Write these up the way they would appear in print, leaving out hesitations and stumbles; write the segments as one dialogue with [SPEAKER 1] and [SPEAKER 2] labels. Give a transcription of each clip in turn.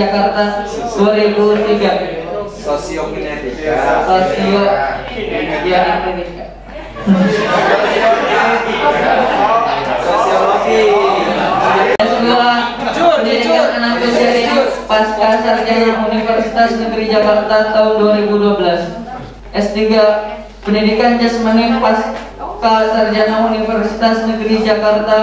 [SPEAKER 1] Jakarta 2003.
[SPEAKER 2] Sosiokinetika. Sosiologi.
[SPEAKER 1] Pendidikan anak usia dini pasca sarjana Universitas Negeri Jakarta tahun 2012. S3 Pendidikan Jasmani pasca sarjana Universitas Negeri Jakarta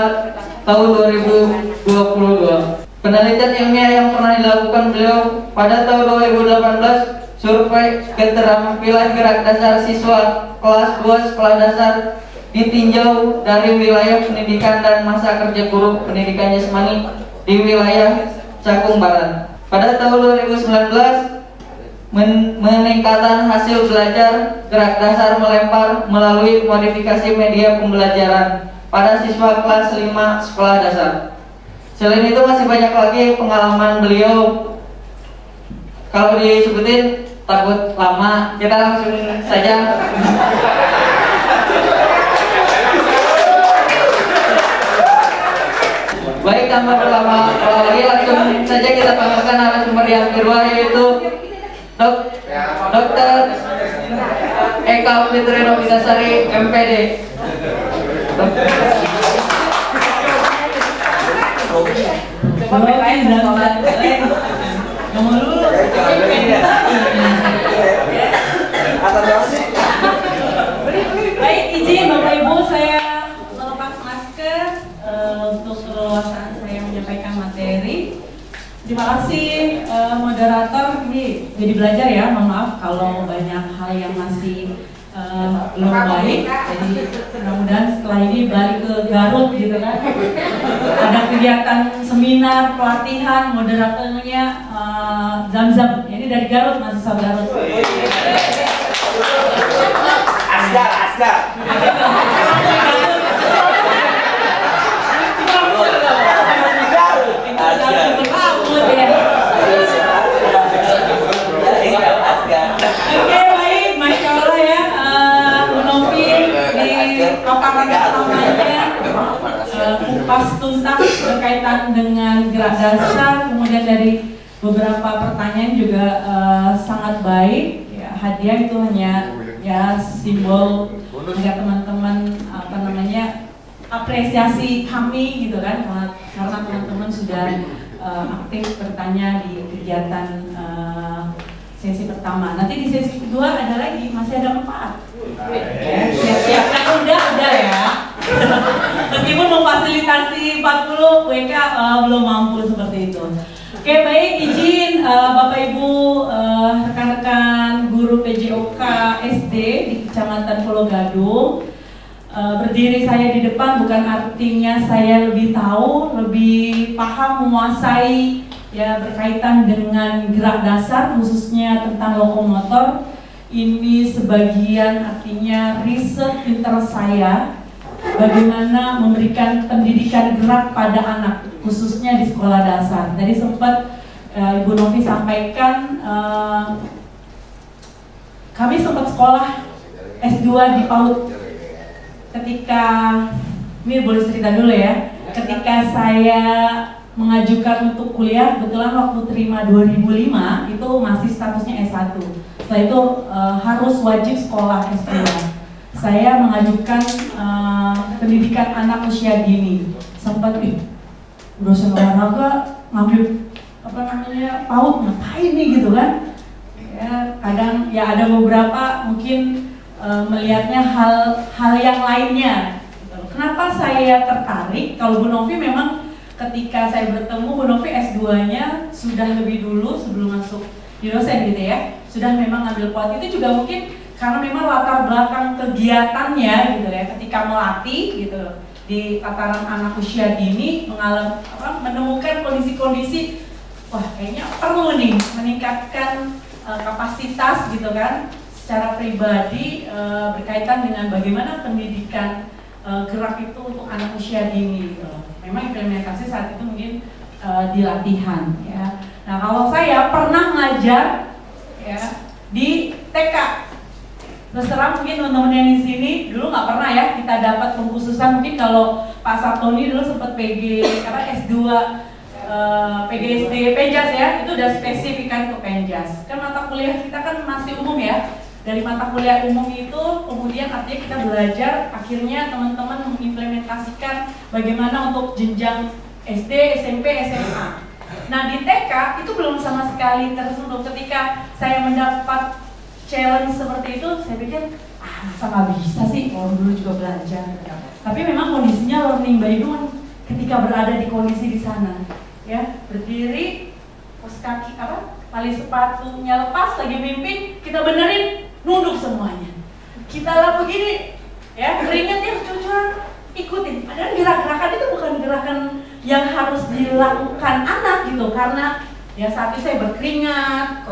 [SPEAKER 1] tahun 2022. Penelitian ilmiah yang pernah dilakukan beliau pada tahun 2018, survei keterampilan gerak dasar siswa kelas 2 sekolah dasar ditinjau dari wilayah pendidikan dan masa kerja guru pendidikan jasmani di wilayah Cakung Barat. Pada tahun 2019, meningkatan hasil belajar gerak dasar melempar melalui modifikasi media pembelajaran pada siswa kelas 5 sekolah dasar. Selain itu masih banyak lagi pengalaman beliau. Kalau disebutin takut lama, kita langsung saja. Baik, tanpa berlama-lama lagi, langsung saja kita panggilkan narasumber yang kedua, yaitu Dr. Eka Fitri Novitasari, MPD.
[SPEAKER 3] Baik, izin Bapak Ibu, saya melepas masker untuk keleluasaan saya menyampaikan materi. Terima kasih moderator. Ini jadi belajar ya, mohon maaf kalau banyak hal yang masih belum baik. Jadi mudah-mudahan setelah ini balik ke Garut gitu kan. Ada kegiatan seminar, pelatihan, moderatornya Zamzam. Ini dari Garut, mahasiswa Garut.
[SPEAKER 2] Asgar.
[SPEAKER 3] Oke, baik, Masya Allah ya, Bu Novi di paparan pertamanya kupas tuntas berkaitan dengan gerak dasar, kemudian dari beberapa pertanyaan juga sangat baik. Ya, hadiah itu hanya ya simbol agar teman-teman apresiasi kami gitu kan, karena teman-teman sudah aktif bertanya di kegiatan sesi pertama. Nanti di sesi kedua ada lagi, masih ada 4. Siap-siap, kan udah ya. Meskipun memfasilitasi 40 WK belum mampu seperti itu. Oke, baik, izin Bapak Ibu rekan-rekan guru PJOK SD di Kecamatan Pulau Gadung. Berdiri saya di depan bukan artinya saya lebih tahu, lebih paham, menguasai ya berkaitan dengan gerak dasar khususnya tentang lokomotor. Ini sebagian artinya riset pinter saya bagaimana memberikan pendidikan gerak pada anak khususnya di sekolah dasar. Tadi sempat Ibu Novi sampaikan kami sempat sekolah S2 di PAUD. Ketika ini boleh cerita dulu ya, ketika saya mengajukan untuk kuliah, kebetulan waktu terima 2005 itu masih statusnya S1. Setelah itu harus wajib sekolah S2. Saya mengajukan pendidikan anak usia dini. Sempat dosen olahraga ngambil PAUD, ngapain nih gitu kan? Ya, kadang ya ada beberapa mungkin melihatnya hal yang lainnya. Kenapa saya tertarik? Kalau Bu Novi memang ketika saya bertemu Bu Novi S2-nya sudah lebih dulu sebelum masuk di dosen gitu ya, sudah memang ngambil PAUD. Itu juga mungkin karena memang latar belakang kegiatannya gitu ya, ketika melatih gitu di tataran anak usia dini menemukan kondisi-kondisi, wah kayaknya perlu nih meningkatkan kapasitas gitu kan secara pribadi berkaitan dengan bagaimana pendidikan gerak itu untuk anak usia dini gitu. Memang implementasi saat itu mungkin di latihan ya. Nah, kalau saya pernah ngajar ya di TK. Terus terang mungkin teman-teman yang di sini dulu nggak pernah ya kita dapat pengkhususan. Mungkin kalau Pak Sartoni dulu sempat PG karena S2 PGSD Penjas ya, itu udah spesifikan ke Penjas. Kan mata kuliah kita kan masih umum ya. Dari mata kuliah umum itu kemudian artinya kita belajar, akhirnya teman-teman mengimplementasikan bagaimana untuk jenjang SD, SMP, SMA. Nah di TK itu belum sama sekali tersentuh. Ketika saya mendapat challenge seperti itu, saya pikir masa nggak bisa sih, orang dulu juga belajar. Tapi memang kondisinya learning by doing. Ketika berada di kondisi di sana, ya berdiri, pos kaki tali sepatunya lepas, lagi mimpin, kita benerin, nunduk semuanya. Kita lah begini, ya keringat yang cucuran, ikutin. Padahal gerak-gerakan itu bukan gerakan yang harus dilakukan anak gitu, karena ya saat itu saya berkeringat,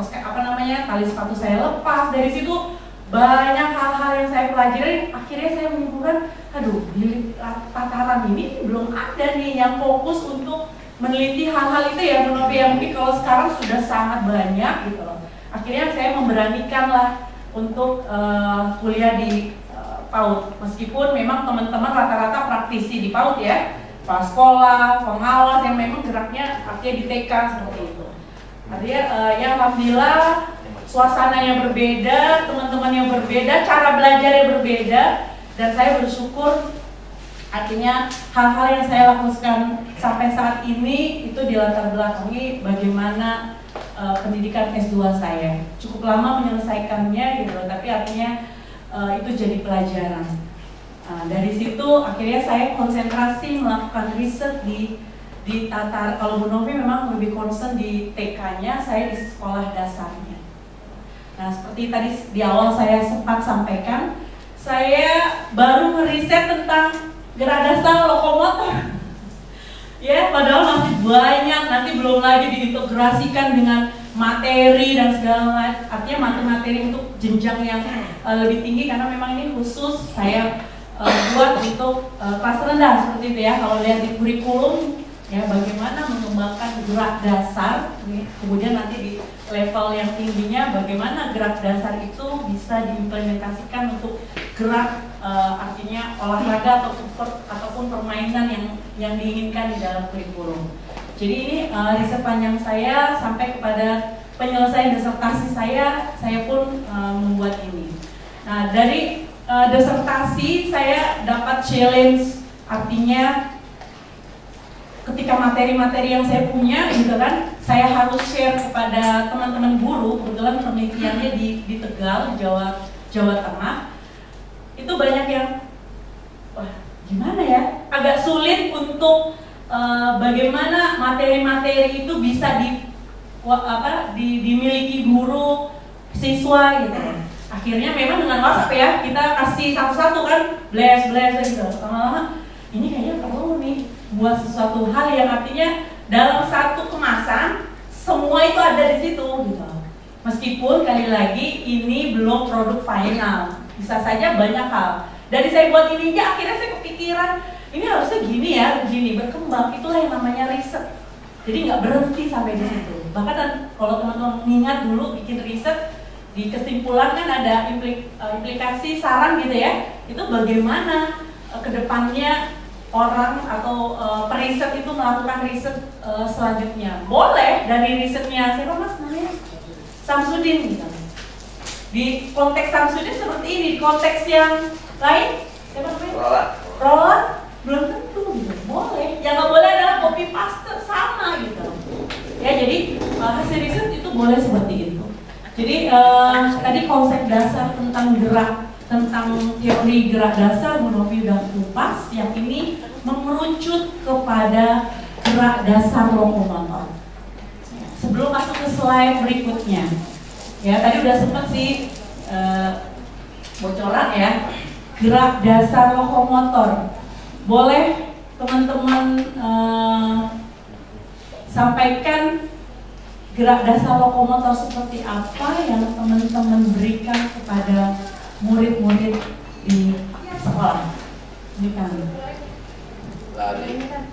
[SPEAKER 3] tali sepatu saya lepas. Dari situ banyak hal-hal yang saya pelajari. Akhirnya saya menyimpulkan, aduh, di tataran ini belum ada nih yang fokus untuk meneliti hal-hal itu ya, yang mungkin kalau sekarang sudah sangat banyak gitu loh. Akhirnya saya memberanikan lah untuk kuliah di PAUD, meskipun memang teman-teman rata-rata praktisi di PAUD ya, kepala sekolah, pengawas yang memang geraknya artinya di TK seperti itu. Artinya ya alhamdulillah suasana yang berbeda, teman-teman yang berbeda, cara belajar yang berbeda, dan saya bersyukur artinya hal-hal yang saya lakukan sampai saat ini itu dilatar belakangi bagaimana pendidikan S2 saya. Cukup lama menyelesaikannya gitu, tapi artinya itu jadi pelajaran. Dari situ akhirnya saya konsentrasi melakukan riset di tatar. Kalau Bu Novi memang lebih concern di TK-nya, saya di sekolah dasarnya. Nah seperti tadi di awal saya sempat sampaikan, saya baru ngeriset tentang gerak dasar lokomotor. Ya, padahal masih banyak, nanti belum lagi diintegrasikan dengan materi dan segala macam. Artinya materi untuk jenjang yang lebih tinggi, karena memang ini khusus saya buat untuk kelas rendah seperti itu ya. Kalau lihat di kurikulum ya, bagaimana mengembangkan gerak dasar, kemudian nanti di level yang tingginya bagaimana gerak dasar itu bisa diimplementasikan untuk gerak artinya olahraga ataupun permainan yang diinginkan di dalam kurikulum. Jadi ini riset panjang saya sampai kepada penyelesaian disertasi saya pun membuat ini. Nah dari disertasi saya dapat challenge, artinya ketika materi-materi yang saya punya gitu kan, saya harus share kepada teman-teman guru. Kebetulan penelitiannya di Tegal, Jawa Tengah. Itu banyak yang, wah gimana ya, agak sulit untuk bagaimana materi-materi itu bisa dimiliki guru siswa gitu. Akhirnya memang dengan WhatsApp ya, kita kasih satu-satu kan, blast gitu. Lama-lama ini kayaknya perlu nih buat sesuatu hal yang artinya dalam satu kemasan semua itu ada di situ gitu. Meskipun kali lagi ini belum produk final, bisa saja banyak hal. Dari saya buat ini aja akhirnya saya kepikiran ini harusnya gini ya, begini berkembang. Itulah yang namanya riset. Jadi nggak berhenti sampai di situ. Bahkan kalau teman-teman ingat dulu bikin riset, di kesimpulan kan ada implikasi saran gitu ya. Itu bagaimana kedepannya orang atau periset itu melakukan riset selanjutnya. Boleh dari risetnya siapa mas namanya? Samsudin misalnya. Di konteks Samsudin seperti ini, di konteks yang lain siapa namanya? Roland belum tentu gitu. Boleh. Yang nggak boleh adalah copy paste sama gitu. Ya jadi hasil riset itu boleh seperti itu. Jadi tadi konsep dasar tentang gerak, tentang teori gerak dasar Bu Novi udah kupas. Yang ini mengerucut kepada gerak dasar lokomotor. Sebelum masuk ke slide berikutnya, ya tadi udah sempat sih bocoran ya, gerak dasar lokomotor. Boleh teman-teman sampaikan gerak dasar lokomotor seperti apa yang teman-teman berikan kepada murid-murid di sekolah. Ini kami.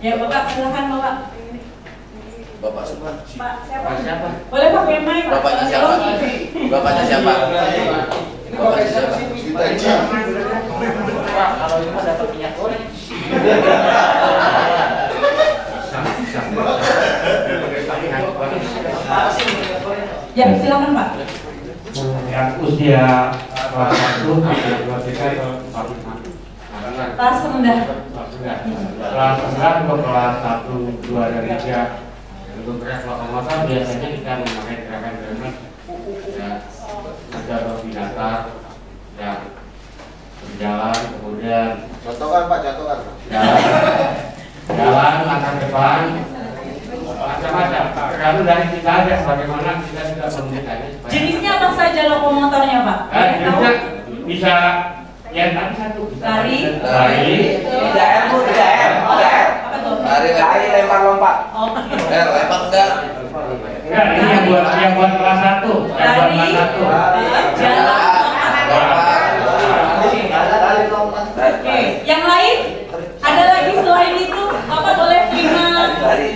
[SPEAKER 3] Ya Bapak, silakan Bapak.
[SPEAKER 2] Bapak siapa?
[SPEAKER 3] Pak siapa? Boleh pakai mic.
[SPEAKER 2] Bapaknya siapa? Bapaknya siapa? Bapaknya siapa?
[SPEAKER 1] Pak, kalau ini mah dapat minyak goreng.
[SPEAKER 3] Ya, silakan Pak.
[SPEAKER 4] Yang usia kelas 1, 2, 3 atau 4, 5.
[SPEAKER 3] Kelas rendah.
[SPEAKER 4] Kelas rendah untuk kelas 1, 2, dan 3. Untuk gerak lokomotor biasanya kita memakai gerakan ya, menjatuh datar yang berjalan, kemudian
[SPEAKER 2] Contohkan Pak, contohkan.
[SPEAKER 4] jalan langkah depan, macam-macam. Tergantung dari kita aja bagaimana kita tidak membutuhkannya.
[SPEAKER 3] Jenisnya apa saja lokomotornya Pak?
[SPEAKER 4] Jenisnya bisa yang tadi satu.
[SPEAKER 3] Lari.
[SPEAKER 2] Tidak M, Bu, tidak M.
[SPEAKER 3] Apa tuh?
[SPEAKER 2] Lari lempar lompat.
[SPEAKER 3] Oh.
[SPEAKER 2] Lempar enggak.
[SPEAKER 4] Enggak, ini yang buat kelas 1.
[SPEAKER 3] Lari. Jalan. Oke, yang lain? Ada lagi selain itu? Apa boleh terima? Dari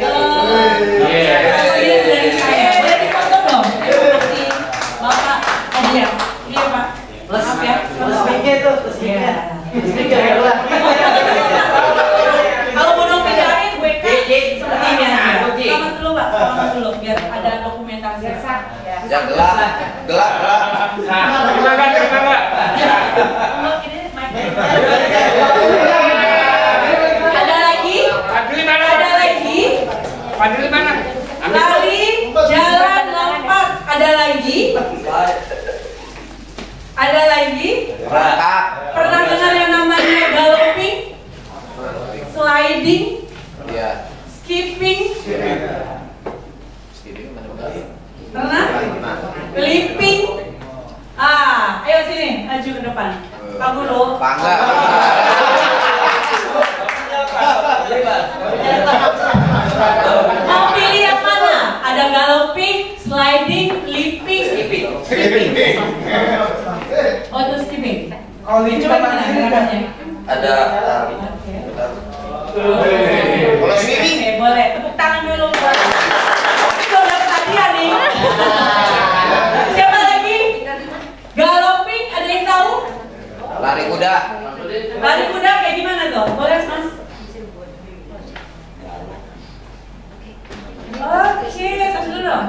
[SPEAKER 3] saya, dari foto dong. Terima kasih Bapak Adian. Iya Pak. Maaf ya. Kalau mau dong videoin WK seperti biasa. Selamat dulu Pak, selamat dulu biar ada dokumentasi.
[SPEAKER 2] Yang gelap.
[SPEAKER 4] Terima kasih.
[SPEAKER 3] Ada lagi?
[SPEAKER 4] Fadil mana?
[SPEAKER 3] Lari, jalan, lompat. Ada lagi?
[SPEAKER 2] Rangkap.
[SPEAKER 3] Pernah dengar yang namanya galloping, sliding,
[SPEAKER 2] Iya.
[SPEAKER 3] skipping?
[SPEAKER 2] Skipping mana?
[SPEAKER 3] Pernah? Leaping? Ayo sini, maju ke depan. Pak Guru.
[SPEAKER 2] Bangga.
[SPEAKER 3] Mau pilih yang mana? Ada galloping, sliding, leaping, skipping. Oh, itu skipping. Coba gimana gerakannya?
[SPEAKER 2] Ada. Kalau swimming.
[SPEAKER 3] Oke, boleh. Tepuk tangan dulu. Itu udah perhatian nih. Siapa lagi? Galloping, ada yang tahu?
[SPEAKER 2] Lari kuda.
[SPEAKER 3] Lari kuda kayak gimana tuh? Boleh Mas? Oke, tos dulu dong.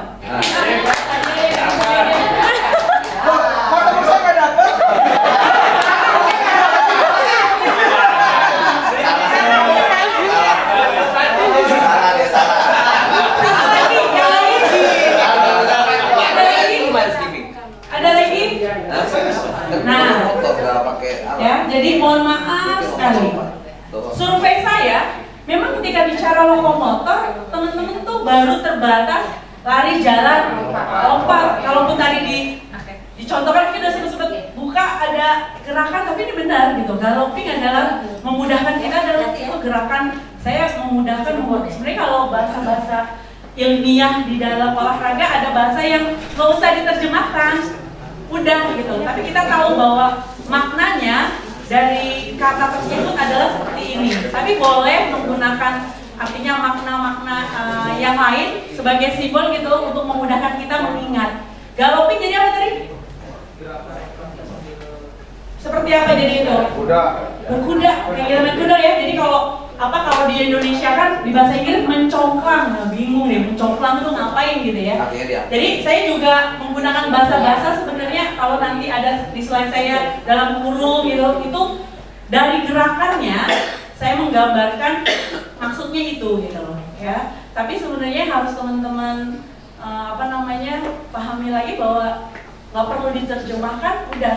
[SPEAKER 3] Ada lagi? Nah, ya, jadi mohon maaf sekali. Survei saya, memang ketika bicara lokomotor, teman-teman tuh baru terbatas lari, jalan, lompat. Kalaupun tadi dicontohkan kita sebut-sebut buka ada gerakan, tapi ini benar gitu. Galloping adalah memudahkan kita dalam itu gerakan. Saya memudahkan sebenarnya kalau bahasa-bahasa ilmiah di dalam olahraga ada bahasa yang nggak usah diterjemahkan, udah gitu. Tapi kita tahu bahwa maknanya dari kata tersebut adalah seperti ini. Tapi boleh menggunakan artinya makna-makna yang lain sebagai simbol gitu untuk memudahkan kita mengingat. Galloping jadi apa tadi? Seperti apa jadi itu? Berkuda, kayak kita main kuda ya. Jadi kalau di Indonesia kan di bahasa Inggris mencongklang, nah, bingung deh mencongklang itu ngapain gitu ya. Jadi saya juga menggunakan bahasa-bahasa sebenarnya kalau nanti ada di slide saya dalam kurung gitu, itu dari gerakannya saya menggambarkan maksudnya itu gitu loh ya. Tapi sebenarnya harus teman-teman pahami lagi bahwa nggak perlu diterjemahkan, udah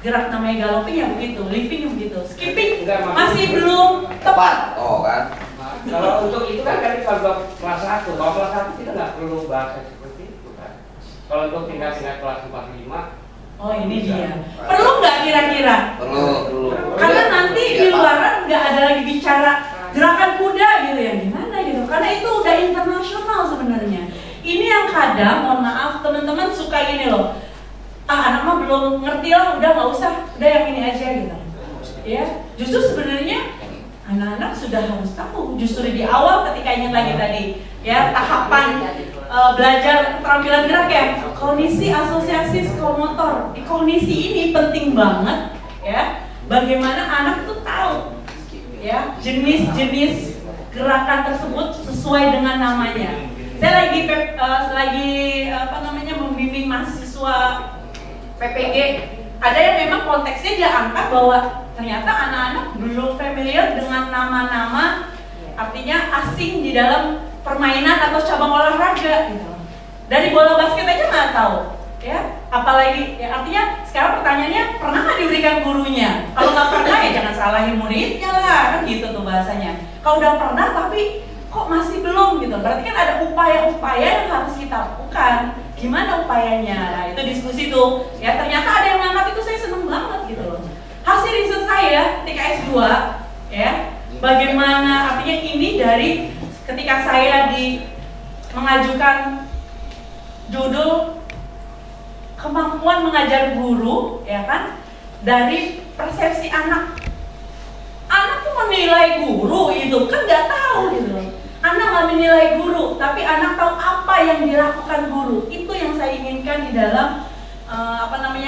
[SPEAKER 3] gerak namanya galloping ya begitu, leaping ya begitu, skipping masih belum tepat.
[SPEAKER 2] Oh kan.
[SPEAKER 4] Kalau untuk itu kan tadi kalau kelas 1, kalau kelas 1 kita nggak perlu bahasa seperti itu kan. Kalau untuk tingkat-tingkat kelas 4, 5.
[SPEAKER 3] Oh ini dia. Perlu nggak kira-kira?
[SPEAKER 2] Perlu.
[SPEAKER 3] Karena nanti di luaran nggak ada lagi bicara gerakan kuda gitu ya, gimana gitu. Karena itu udah internasional sebenarnya. Ini yang kadang, mohon maaf teman-teman suka ini loh. Anak mah belum ngerti lah, udah nggak usah, udah yang ini aja gitu. Ya, justru sebenarnya anak-anak sudah harus tahu. Justru di awal ketika ingin lagi tadi, ya tahapan belajar keterampilan gerak ya, kognisi asosiasi psikomotor. Di kognisi ini penting banget, ya. Bagaimana anak tuh tahu, ya jenis-jenis gerakan tersebut sesuai dengan namanya. Saya lagi membimbing mahasiswa PPG, ada yang memang konteksnya dia angkat bahwa ternyata anak-anak belum familiar dengan nama-nama, artinya asing di dalam permainan atau cabang olahraga gitu. Dari bola basket aja nggak tahu, ya. Apalagi, ya, artinya sekarang pertanyaannya pernah nggak diberikan gurunya? Kalau nggak pernah ya jangan salahin muridnya lah, kan gitu tuh bahasanya. Kalau udah pernah tapi kok masih belum gitu, berarti kan ada upaya-upaya yang harus kita lakukan. Gimana upayanya? Nah, itu diskusi tuh. Ya ternyata ada yang ngangkat itu, saya seneng banget gitu loh. Hasil riset saya ketika S2, ya, bagaimana artinya ini dari ketika saya mengajukan judul kemampuan mengajar guru, ya kan, dari persepsi anak. Anak tuh menilai guru itu kan nggak tahu gitu loh. Anak nggak menilai guru, tapi anak tahu apa yang dilakukan guru. Itu yang saya inginkan di dalam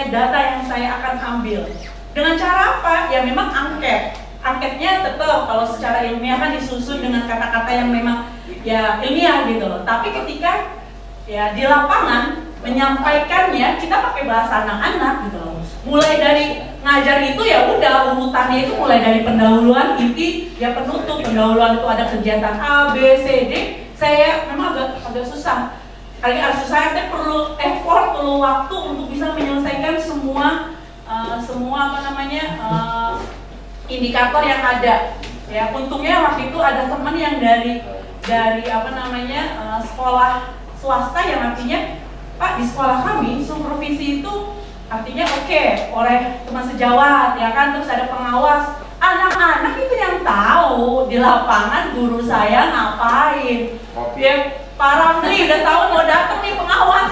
[SPEAKER 3] data yang saya akan ambil. Dengan cara apa? Ya memang angket. Anketnya tetap kalau secara ilmiah kan disusun dengan kata-kata yang memang ya ilmiah gitu loh. Tapi ketika ya di lapangan menyampaikannya kita pakai bahasa anak-anak gitu loh. Mulai dari ngajar itu ya udah urutannya itu mulai dari pendahuluan, inti, ya penutup. Pendahuluan itu ada kegiatan A, B, C, D. Saya memang agak susah. Agak susah, saya perlu effort, perlu waktu untuk bisa menyelesaikan semua indikator yang ada. Ya untungnya waktu itu ada teman yang dari sekolah swasta yang artinya, Pak, di sekolah kami supervisi itu artinya oke, oleh teman sejawat, ya kan, terus ada pengawas. Anak-anak itu yang tahu di lapangan guru saya ngapain. Ya, Pak Ramli udah tahu mau datang nih pengawas,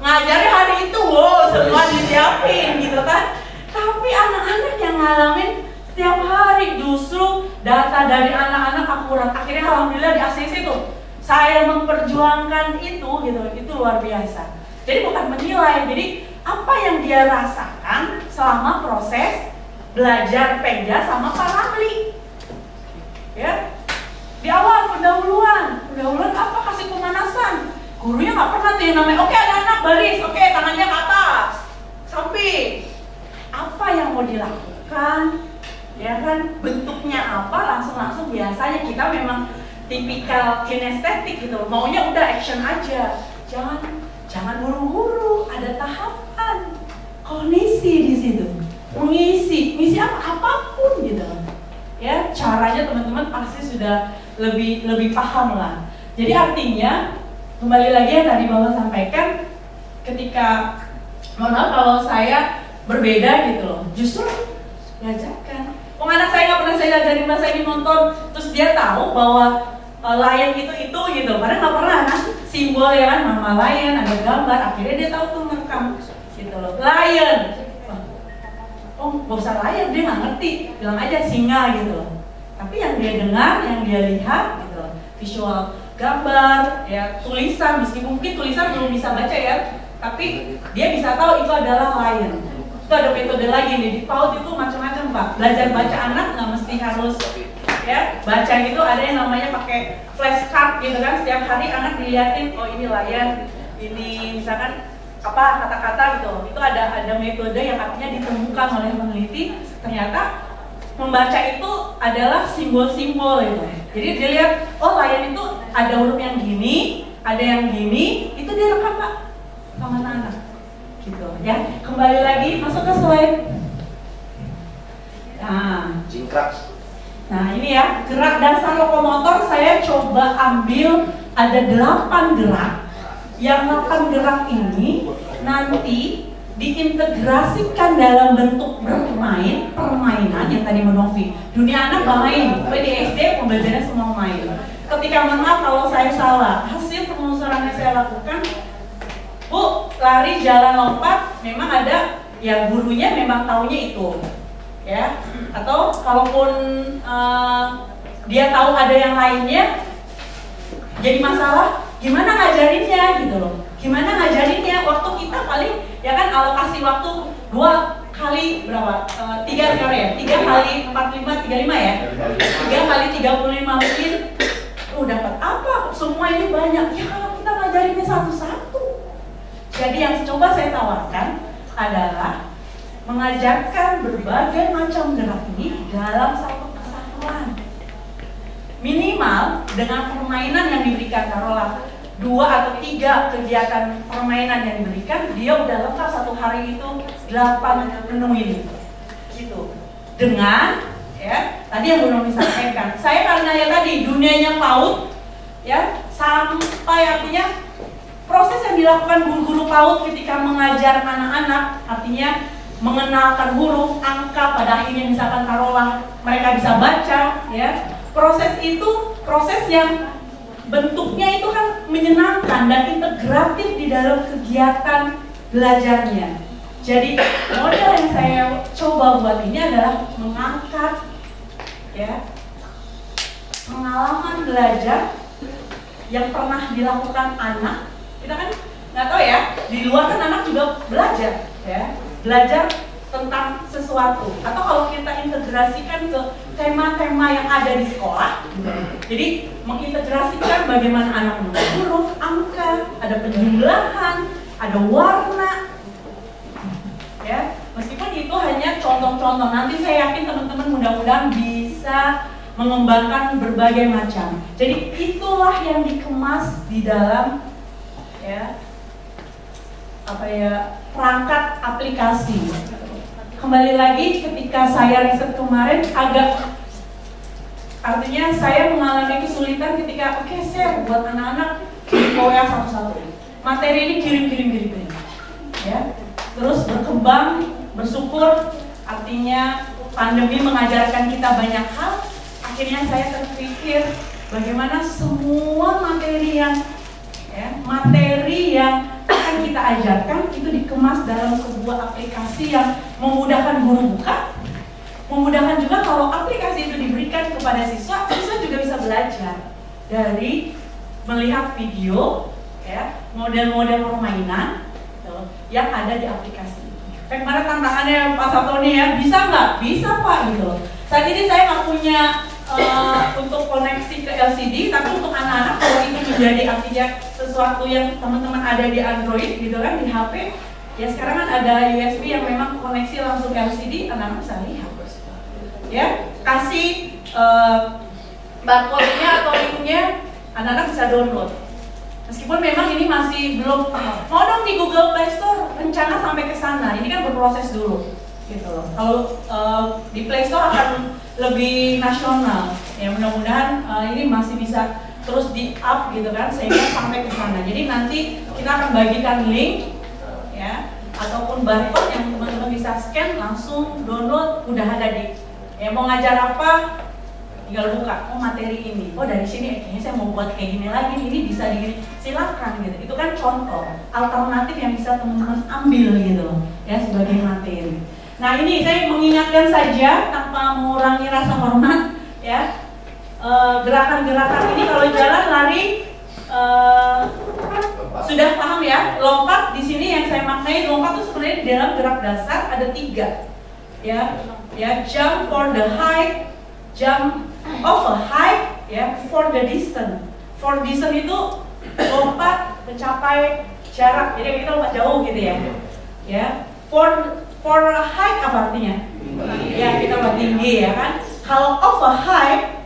[SPEAKER 3] ngajarnya hari itu, wow, semua disiapin gitu kan. Tapi anak-anak yang ngalamin setiap hari, justru data dari anak-anak akurat. Akhirnya alhamdulillah di ACC tuh saya memperjuangkan itu gitu, itu luar biasa. Jadi bukan menilai, jadi apa yang dia rasakan selama proses belajar Pengja sama Pak Ramli. Ya, di awal pendahuluan apa, kasih pemanasan. Gurunya nggak pernah tuh yang namanya, oke anak-anak baris, oke tangannya ke atas, samping. Apa yang mau dilakukan? Ya kan, bentuknya apa, langsung biasanya kita memang tipikal kinestetik gitu, maunya udah action aja. Jangan buru-buru, ada tahapan, kognisi di situ, misi apa, apapun gitu. Ya, caranya teman-teman pasti sudah lebih paham lah. Jadi artinya kembali lagi yang tadi Bapak sampaikan, ketika mohon maaf kalau saya berbeda gitu loh, justru diajarkan. Anak saya nggak pernah saya ajarin bahasa ini, nonton terus dia tahu bahwa lion itu gitu, padahal nggak pernah kan, simbol ya kan, mama lion, ada gambar, akhirnya dia tahu tuh ngerekam gitu loh, lion. Oh nggak usah lion, dia nggak ngerti, bilang aja singa gitu loh. Tapi yang dia dengar, yang dia lihat gitu loh, visual, gambar, ya tulisan, meskipun mungkin tulisan belum bisa baca ya, tapi dia bisa tahu itu adalah lion. Itu ada metode lagi nih, di PAUD itu macam-macam Pak. Belajar baca anak nggak mesti harus ya baca gitu, ada yang namanya pakai flashcard gitu kan, setiap hari anak diliatin, oh ini lion, ini misalkan apa kata-kata gitu. Itu ada metode yang artinya ditemukan oleh peneliti, ternyata membaca itu adalah simbol-simbol gitu. Jadi dia lihat, oh lion itu ada huruf yang gini, ada yang gini, itu dia rekam Pak sama anak. Gitu ya. Kembali lagi masuk ke slide. Nah, jingkrak. Nah, ini ya, gerak dasar lokomotor saya coba ambil ada 8 gerak. Yang 8 gerak ini nanti diintegrasikan dalam bentuk permainan yang tadi Menovi. Dunia anak main, di SD pembelajarannya semua main. Ketika maaf kalau saya salah, hasil penelusuran yang saya lakukan, Bu, lari, jalan, lompat, memang ada ya gurunya memang taunya itu, ya. Atau kalaupun dia tahu ada yang lainnya, jadi masalah gimana ngajarinnya gitu loh. Gimana ngajarinnya? Waktu kita paling ya kan alokasi waktu 2 kali berapa? 3 kali ya? 3 kali 45, 35 ya? 3 kali 35 menit. Dapat apa? Semua ini banyak. Ya kalau kita ngajarinnya satu-satu. Jadi yang coba saya tawarkan adalah mengajarkan berbagai macam gerak ini dalam satu kesatuan. Minimal dengan permainan yang diberikan, taruhlah 2 atau 3 kegiatan permainan yang diberikan, dia udah lengkap satu hari itu 8 menu ini. Gitu. Dengan ya, tadi yang Bu Nomi sampaikan, saya karena ya tadi dunianya PAUD ya, sampai artinya proses yang dilakukan guru-guru PAUD ketika mengajar anak-anak, artinya mengenalkan huruf, angka, pada akhirnya misalkan taruhlah mereka bisa baca, ya. Proses itu proses yang bentuknya itu kan menyenangkan dan integratif di dalam kegiatan belajarnya. Jadi model yang saya coba buat ini adalah mengangkat, ya, pengalaman belajar yang pernah dilakukan anak. Kita kan nggak tahu ya, di luar kan anak juga belajar, ya, belajar tentang sesuatu. Atau kalau kita integrasikan ke tema-tema yang ada di sekolah, jadi mengintegrasikan bagaimana anak menulis huruf, angka, ada penjumlahan, ada warna, ya. Meskipun itu hanya contoh-contoh, nanti saya yakin teman-teman mudah-mudahan bisa mengembangkan berbagai macam. Jadi itulah yang dikemas di dalam, ya, apa ya, perangkat aplikasi. Kembali lagi ketika saya riset kemarin agak, artinya saya mengalami kesulitan ketika oke, saya buat anak-anak WA satu-satu, materi ini kirim, ya. Terus berkembang, bersyukur, artinya pandemi mengajarkan kita banyak hal. Akhirnya saya terpikir bagaimana semua materi yang akan kita ajarkan itu dikemas dalam sebuah aplikasi yang memudahkan guru buka, memudahkan juga kalau aplikasi itu diberikan kepada siswa, siswa juga bisa belajar dari melihat video, ya, model-model permainan yang ada di aplikasi. Kemarin tantangannya Pak Satoni ya, bisa nggak? Bisa Pak, gitu. Saat ini saya nggak punya untuk koneksi ke LCD, tapi untuk anak-anak kalau itu menjadi artinya sesuatu yang teman-teman ada di Android gitu kan, di HP, ya sekarang kan ada USB yang memang koneksi langsung ke LCD, anak-anak bisa lihat, ya, kasih barcode-nya atau link-nya, anak-anak bisa download. Meskipun memang ini masih belum, mau dong di Google Play Store, rencana sampai ke sana, ini kan berproses dulu, gitu loh. Kalau di Play Store akan lebih nasional, ya, mudah-mudahan ini masih bisa terus di up gitu kan, sehingga sampai ke sana. Jadi nanti kita akan bagikan link, ya, ataupun barcode yang teman-teman bisa scan, langsung download, udah ada di, ya, mau ngajar apa, tinggal buka, oh materi ini, oh dari sini kayaknya saya mau buat kayak gini lagi, ini bisa digini, silakan gitu. Itu kan contoh alternatif yang bisa teman-teman ambil gitu, ya, sebagai materi. Nah ini saya mengingatkan saja tanpa mengurangi rasa hormat, ya, gerakan-gerakan ini kalau jalan, lari, sudah paham ya. Lompat di sini yang saya maknai, lompat itu sebenarnya di dalam gerak dasar ada 3, ya, jump for the height, jump over height, ya, for the distance. For distance itu lompat mencapai jarak, jadi kita lompat jauh gitu ya, ya. For height apa artinya? Ya, kita lompat tinggi ya kan. Kalau over height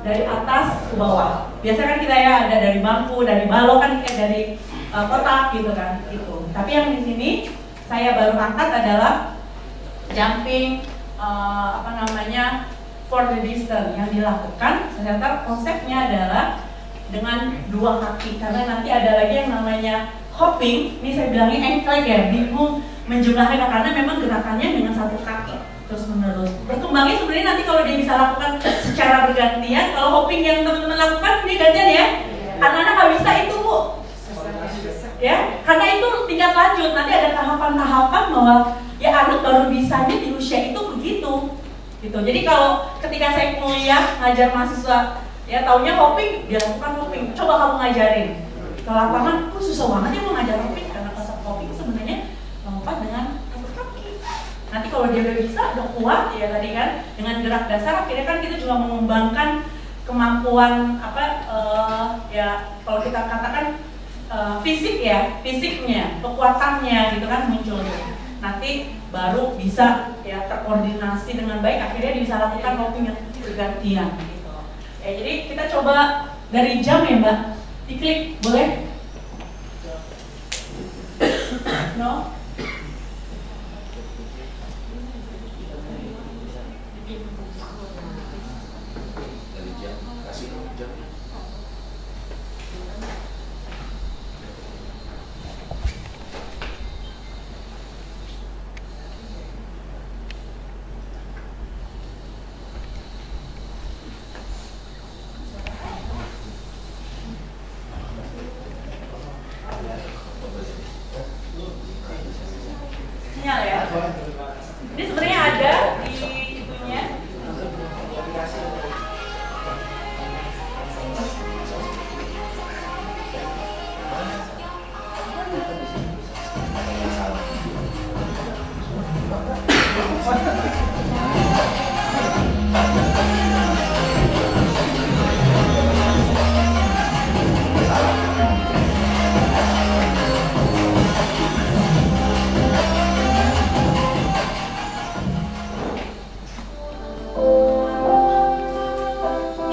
[SPEAKER 3] dari atas ke bawah. Biasanya kan kita ya ada dari bangku, dari balok kan, dari kotak gitu kan, itu. Tapi yang di sini saya baru angkat adalah jumping, for the distance. Yang dilakukan ternyata konsepnya adalah dengan 2 kaki, karena nanti ada lagi yang namanya hopping. Ini saya bilangnya engklek ya, bingung menjumlahnya karena memang gerakannya dengan 1 kaki terus menerus. Berkembangnya sebenarnya nanti kalau dia bisa lakukan secara bergantian. Kalau hopping yang teman-teman lakukan ini gantian ya, anak-anak nggak bisa itu Bu, ya, karena itu tingkat lanjut. Nanti ada tahapan-tahapan bahwa ya anak baru bisanya di usia itu begitu, gitu. Jadi kalau ketika saya kuliah ngajar mahasiswa, ya taunya hopping, dia lakukan hopping. Coba kamu ngajarin ke lapangan, susah banget ya mau ngajar hopping, karena konsep hopping sebenarnya lompat dengan 1 kaki. Nanti kalau dia udah bisa, udah kuat ya tadi kan, dengan gerak dasar, akhirnya kan kita juga mengembangkan kemampuan ya kalau kita katakan fisik ya, fisiknya, kekuatannya gitu kan muncul. Nanti baru bisa ya terkoordinasi dengan baik, akhirnya bisa lakukan walking yang bergantian gitu. Ya, jadi kita coba dari jam ya Mbak, diklik boleh? No?
[SPEAKER 2] Dari jam, kasih jam.
[SPEAKER 3] Sinyal ya. Ini sebenarnya ada di itunya.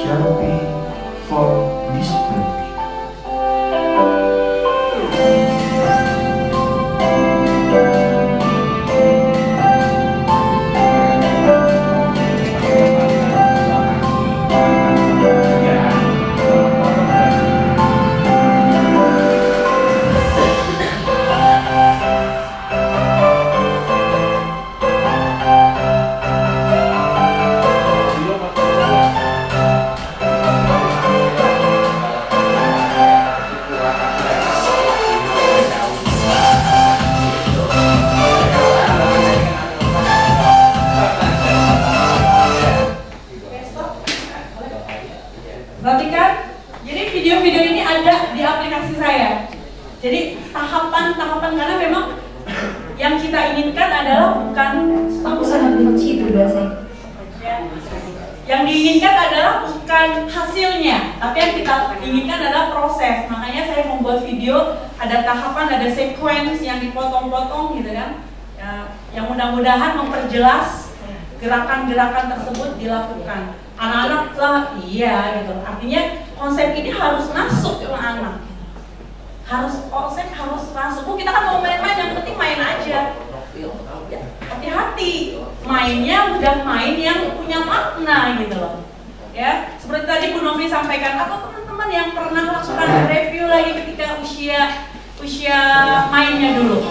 [SPEAKER 5] Therapy for Whispers.
[SPEAKER 3] Perhatikan, jadi video-video ini ada di aplikasi saya. Jadi tahapan-tahapan, karena memang yang kita inginkan adalah bukan
[SPEAKER 6] Aku sangat benci berbahasa.
[SPEAKER 3] yang diinginkan adalah bukan hasilnya, tapi yang kita inginkan adalah proses. Makanya saya membuat video, ada tahapan, ada sequence yang dipotong-potong gitu kan, ya, yang mudah-mudahan memperjelas gerakan-gerakan tersebut dilakukan. Anak-anak lah, iya gitu. Artinya konsep ini harus masuk ke anak. Konsep harus masuk. Kita kan mau main-main, yang penting main aja. Ya, hati-hati, mainnya udah main yang punya makna gitu loh. Ya, seperti tadi Bu Novi sampaikan, atau teman-teman yang pernah lakukan review lagi ketika usia mainnya dulu.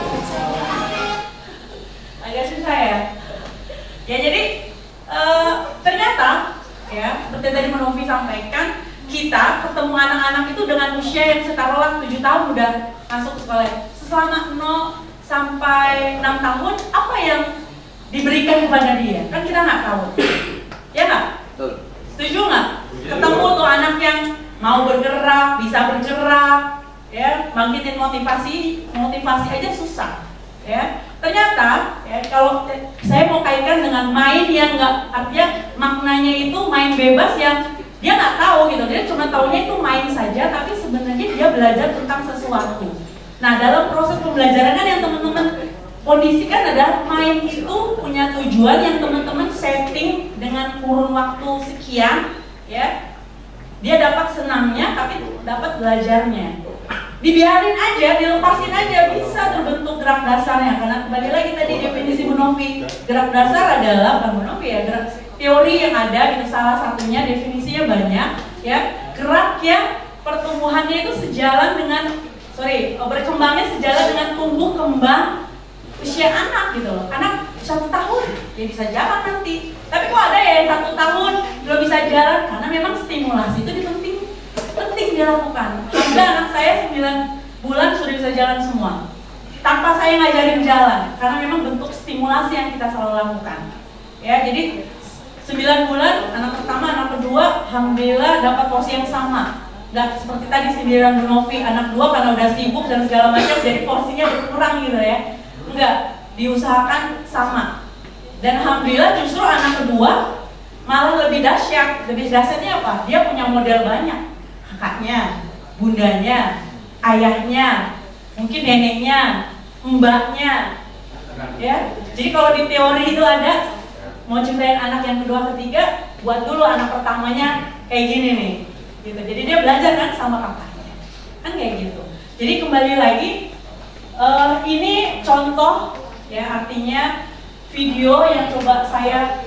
[SPEAKER 3] Agak susah ya. Ya jadi ternyata ya seperti tadi Bu Novi sampaikan, kita ketemu anak-anak itu dengan usia yang setaruhlah 7 tahun udah masuk sekolah. Selama 0 sampai 6 tahun, apa yang diberikan kepada dia? Kan kita nggak tahu. Ya nggak? Setuju nggak? Ketemu tuh anak yang mau bergerak, bisa bergerak, ya, bangkitin motivasi aja susah. Ya, ternyata ya kalau saya mau kaitkan dengan main yang nggak, artinya maknanya itu main bebas yang dia nggak tahu gitu, dia cuma taunya itu main saja, tapi sebenarnya dia belajar tentang sesuatu. Nah, dalam proses pembelajaran kan yang teman-teman kondisikan adalah main itu punya tujuan yang teman-teman setting dengan kurun waktu sekian, ya. Dia dapat senangnya, tapi dapat belajarnya. Dibiarin aja, dilepasin aja, bisa terbentuk gerak dasarnya. Karena kembali lagi tadi definisi Bu Novi, gerak dasar adalah, bukan Bu Novi ya, gerak teori yang ada, itu salah satunya, definisinya banyak, ya. Gerak yang pertumbuhannya itu sejalan dengan, berkembangnya sejalan dengan tumbuh kembang usia anak gitu loh. Anak 1 tahun, dia bisa jalan nanti. Tapi kok ada ya yang 1 tahun belum bisa jalan, karena memang stimulasi itu penting dilakukan. Ada anak saya 9 bulan sudah bisa jalan semua, tanpa saya ngajarin jalan, karena memang bentuk stimulasi yang kita selalu lakukan. Ya, jadi 9 bulan, anak pertama, anak kedua, alhamdulillah dapat porsi yang sama. Nggak seperti tadi sindiran Bu Novi, anak 2 karena udah sibuk dan segala macam, jadi porsinya berkurang gitu ya. Enggak, diusahakan sama. Dan alhamdulillah justru anak kedua malah lebih dahsyat. Lebih dahsyatnya apa? Dia punya model banyak. Kakaknya, bundanya, ayahnya, mungkin neneknya, mbaknya, ya. Jadi kalau di teori itu ada mau ceritain anak yang kedua, ketiga, buat dulu anak pertamanya kayak gini nih, gitu. Jadi dia belajar kan sama kakaknya, kan kayak gitu. Jadi kembali lagi, ini contoh, ya, artinya video yang coba saya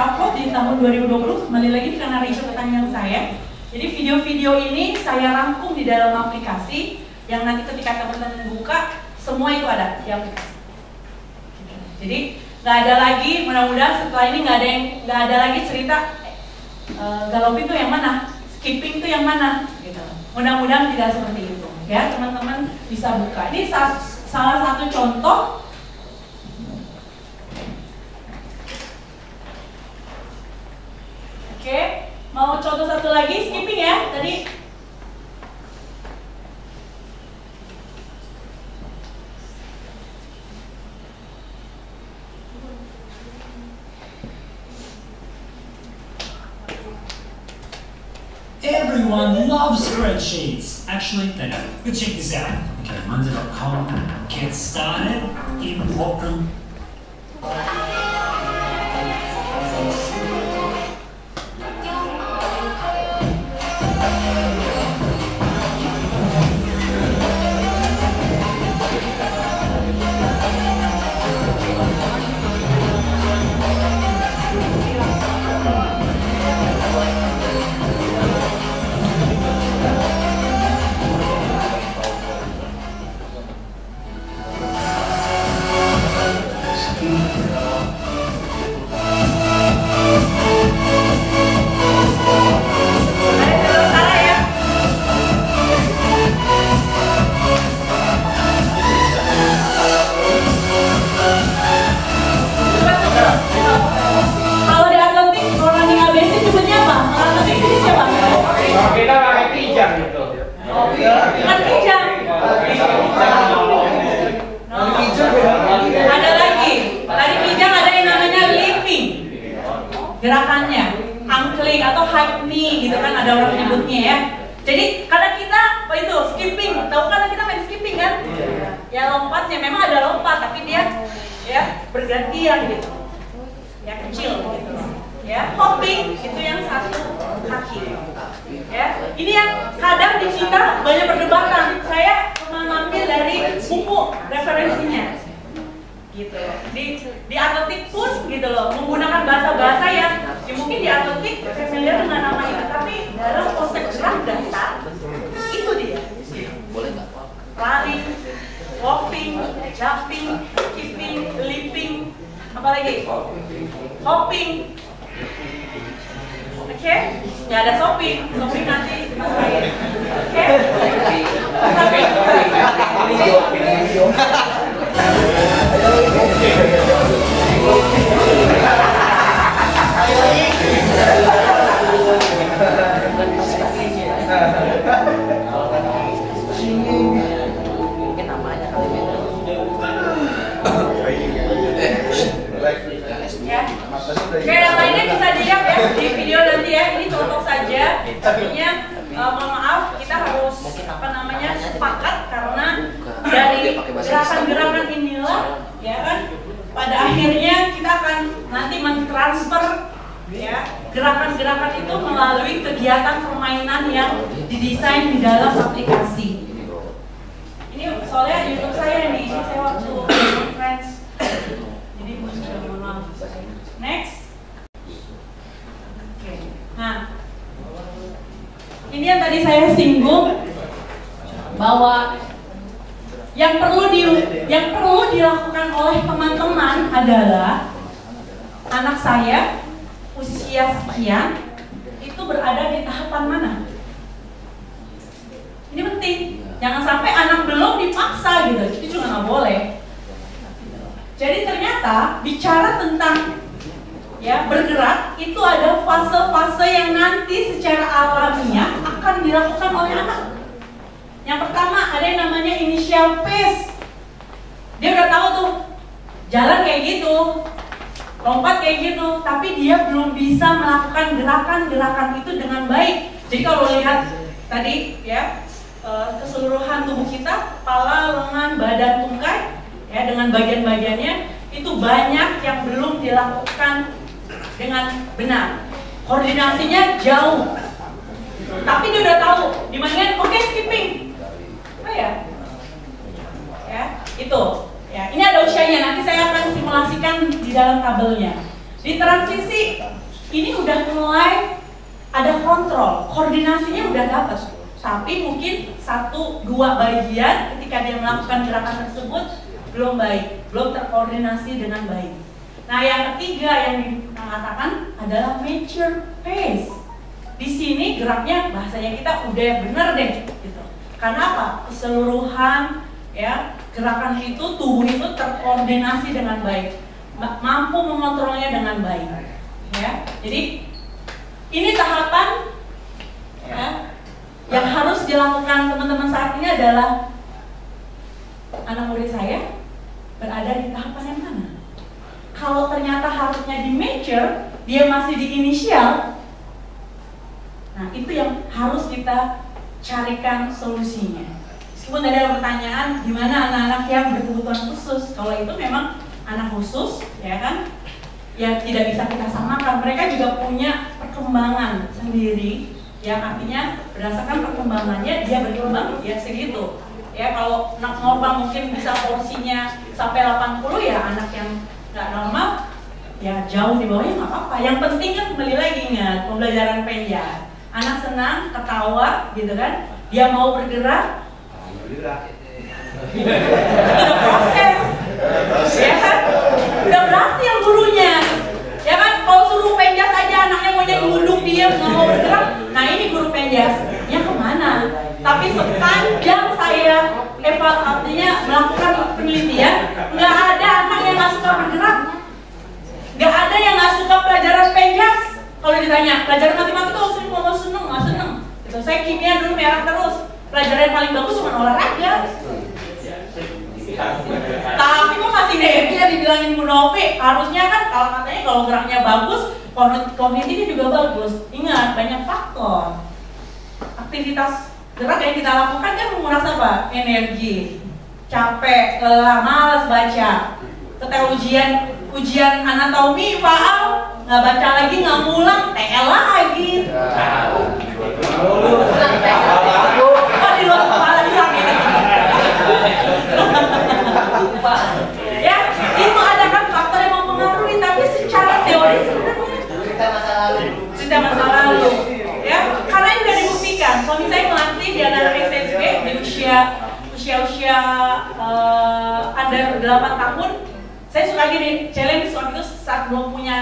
[SPEAKER 3] upload di tahun 2020. Kembali lagi karena isu pertanyaan saya. Jadi video-video ini saya rangkum di dalam aplikasi yang nanti ketika teman-teman buka, semua itu ada di aplikasi. Jadi nggak ada lagi, mudah-mudahan setelah ini nggak ada lagi cerita galopin tuh yang mana, skipping tuh yang mana, gitu. Mudah-mudahan tidak seperti itu, ya. Teman-teman bisa buka. Ini salah satu contoh. Oke, mau contoh satu lagi, skipping ya, tadi.
[SPEAKER 7] Everyone loves spreadsheets. Actually, they don't. But check this out. Okay, Monday.com, get started, import them. Gerakannya, angkling atau high knee gitu kan, ada orang nyebutnya ya. Jadi karena kita itu skipping, tahu kan kita main skipping kan? Ya lompatnya memang ada lompat, tapi dia ya bergantian gitu, ya kecil gitu. Ya hopping itu yang satu kaki. Ya ini yang kadang di kita banyak perdebatan. Saya mengambil dari buku referensinya. Gitu. Di atletik pun gitu loh, menggunakan bahasa-bahasa yang mungkin di atletik familiar dengan nama itu, tapi dalam konsep gerak dasar itu dia.
[SPEAKER 2] Boleh nggak?
[SPEAKER 3] Lari, walking, jumping, skipping, leaping, apa lagi? Hopping. Oke? Nggak ada shopping nanti Mas Ryan. Oke?
[SPEAKER 2] Mungkin namanya kali ya.
[SPEAKER 3] Oke, yang lainnya bisa dilihat ya di video nanti ya. Ini contoh saja. Artinya mohon maaf, kita harus sepakat karena dari gerakan-gerakan inilah ya kan pada akhirnya kita akan nanti mentransfer ya gerakan-gerakan itu melalui kegiatan permainan yang didesain di dalam aplikasi. Ini soalnya YouTube saya nih, ini saya waktu conference. Jadi mohon maaf. Next. Oke. Nah, ini yang tadi saya singgung bahwa yang perlu dilakukan oleh teman-teman adalah anak saya usia sekian itu berada di tahapan mana? Ini penting. Jangan sampai anak belum dipaksa gitu. Itu juga nggak boleh. Jadi ternyata bicara tentang ya bergerak itu ada fase-fase yang nanti secara alamiah akan dilakukan oleh anak. Yang pertama ada yang namanya initial phase. Dia udah tahu tuh jalan kayak gitu, lompat kayak gitu, tapi dia belum bisa melakukan gerakan-gerakan itu dengan baik. Jadi kalau lihat tadi ya
[SPEAKER 7] keseluruhan tubuh kita, kepala, lengan, badan, tungkai, ya dengan bagian-bagiannya itu banyak yang belum dilakukan dengan benar. Koordinasinya jauh, tapi dia udah tahu dimana. Oke, skipping, apa ya? Ya, itu. Ya, ini ada usianya. Nanti saya akan simulasikan di dalam tabelnya. Di transisi ini udah mulai ada kontrol, koordinasinya udah dapat. Tapi mungkin 1-2 bagian ketika dia melakukan gerakan tersebut belum baik, belum terkoordinasi dengan baik. Nah, yang ketiga yang mengatakan adalah mature phase. Di sini geraknya bahasanya kita udah bener deh, gitu. Karena apa? Keseluruhan ya gerakan itu, tubuh itu terkoordinasi dengan baik, mampu mengontrolnya dengan baik. Ya, jadi ini tahapan ya, yang harus dilakukan teman-teman saat ini adalah anak murid saya berada di tahapan yang mana? Kalau ternyata harusnya di mature, dia masih di inisial. Nah, itu yang harus kita carikan solusinya. Meskipun tadi ada pertanyaan, gimana anak-anak yang berkebutuhan khusus? Kalau itu memang anak khusus, ya kan? Ya tidak bisa kita samakan. Mereka juga punya perkembangan sendiri. Yang artinya berdasarkan perkembangannya dia berkembang ya segitu. Ya kalau normal mungkin bisa porsinya sampai 80 ya, anak yang nggak normal ya jauh di bawahnya nggak apa-apa. Yang penting kan kembali lagi ingat pembelajaran penjas. Anak senang, ketawa gitu kan. Dia mau bergerak. Udah proses. Ya kan? Udah berhasil gurunya. Ya kan, kalau suruh penjas aja anaknya maunya duduk diam nggak mau bergerak. Nah ini guru penjasnya kemana? Tapi sepanjang saya artinya melakukan penelitian, nggak ada anak yang nggak suka bergerak, nggak ada yang nggak suka pelajaran penjas. Kalau ditanya pelajaran matematika tuh sering nggak seneng, nggak seneng. Gitu. Saya kimia dulu merah terus. Pelajaran yang paling bagus cuma olahraga. Tapi kok masih happy ya dibilangin Bu Novi. Harusnya kan kalau katanya kalau geraknya bagus, kognitifnya juga bagus. Ingat banyak faktor. Aktivitas gerak yang kita lakukan kan menguras apa? Energi, capek, lelah, malas baca. Ketika ujian anatomi, faal, nggak baca lagi, nggak ngulang, TL lagi. Oh di luar kepala hilang ini. Ya, itu ada kan faktor yang mempengaruhi, tapi secara teori sebenarnya cerita masa lalu. Ya, karena ini sudah dibuktikan. Suami saya melatih di anak SSB di usia under 8 tahun. Saya suka gini, challenge waktu itu saat belum punya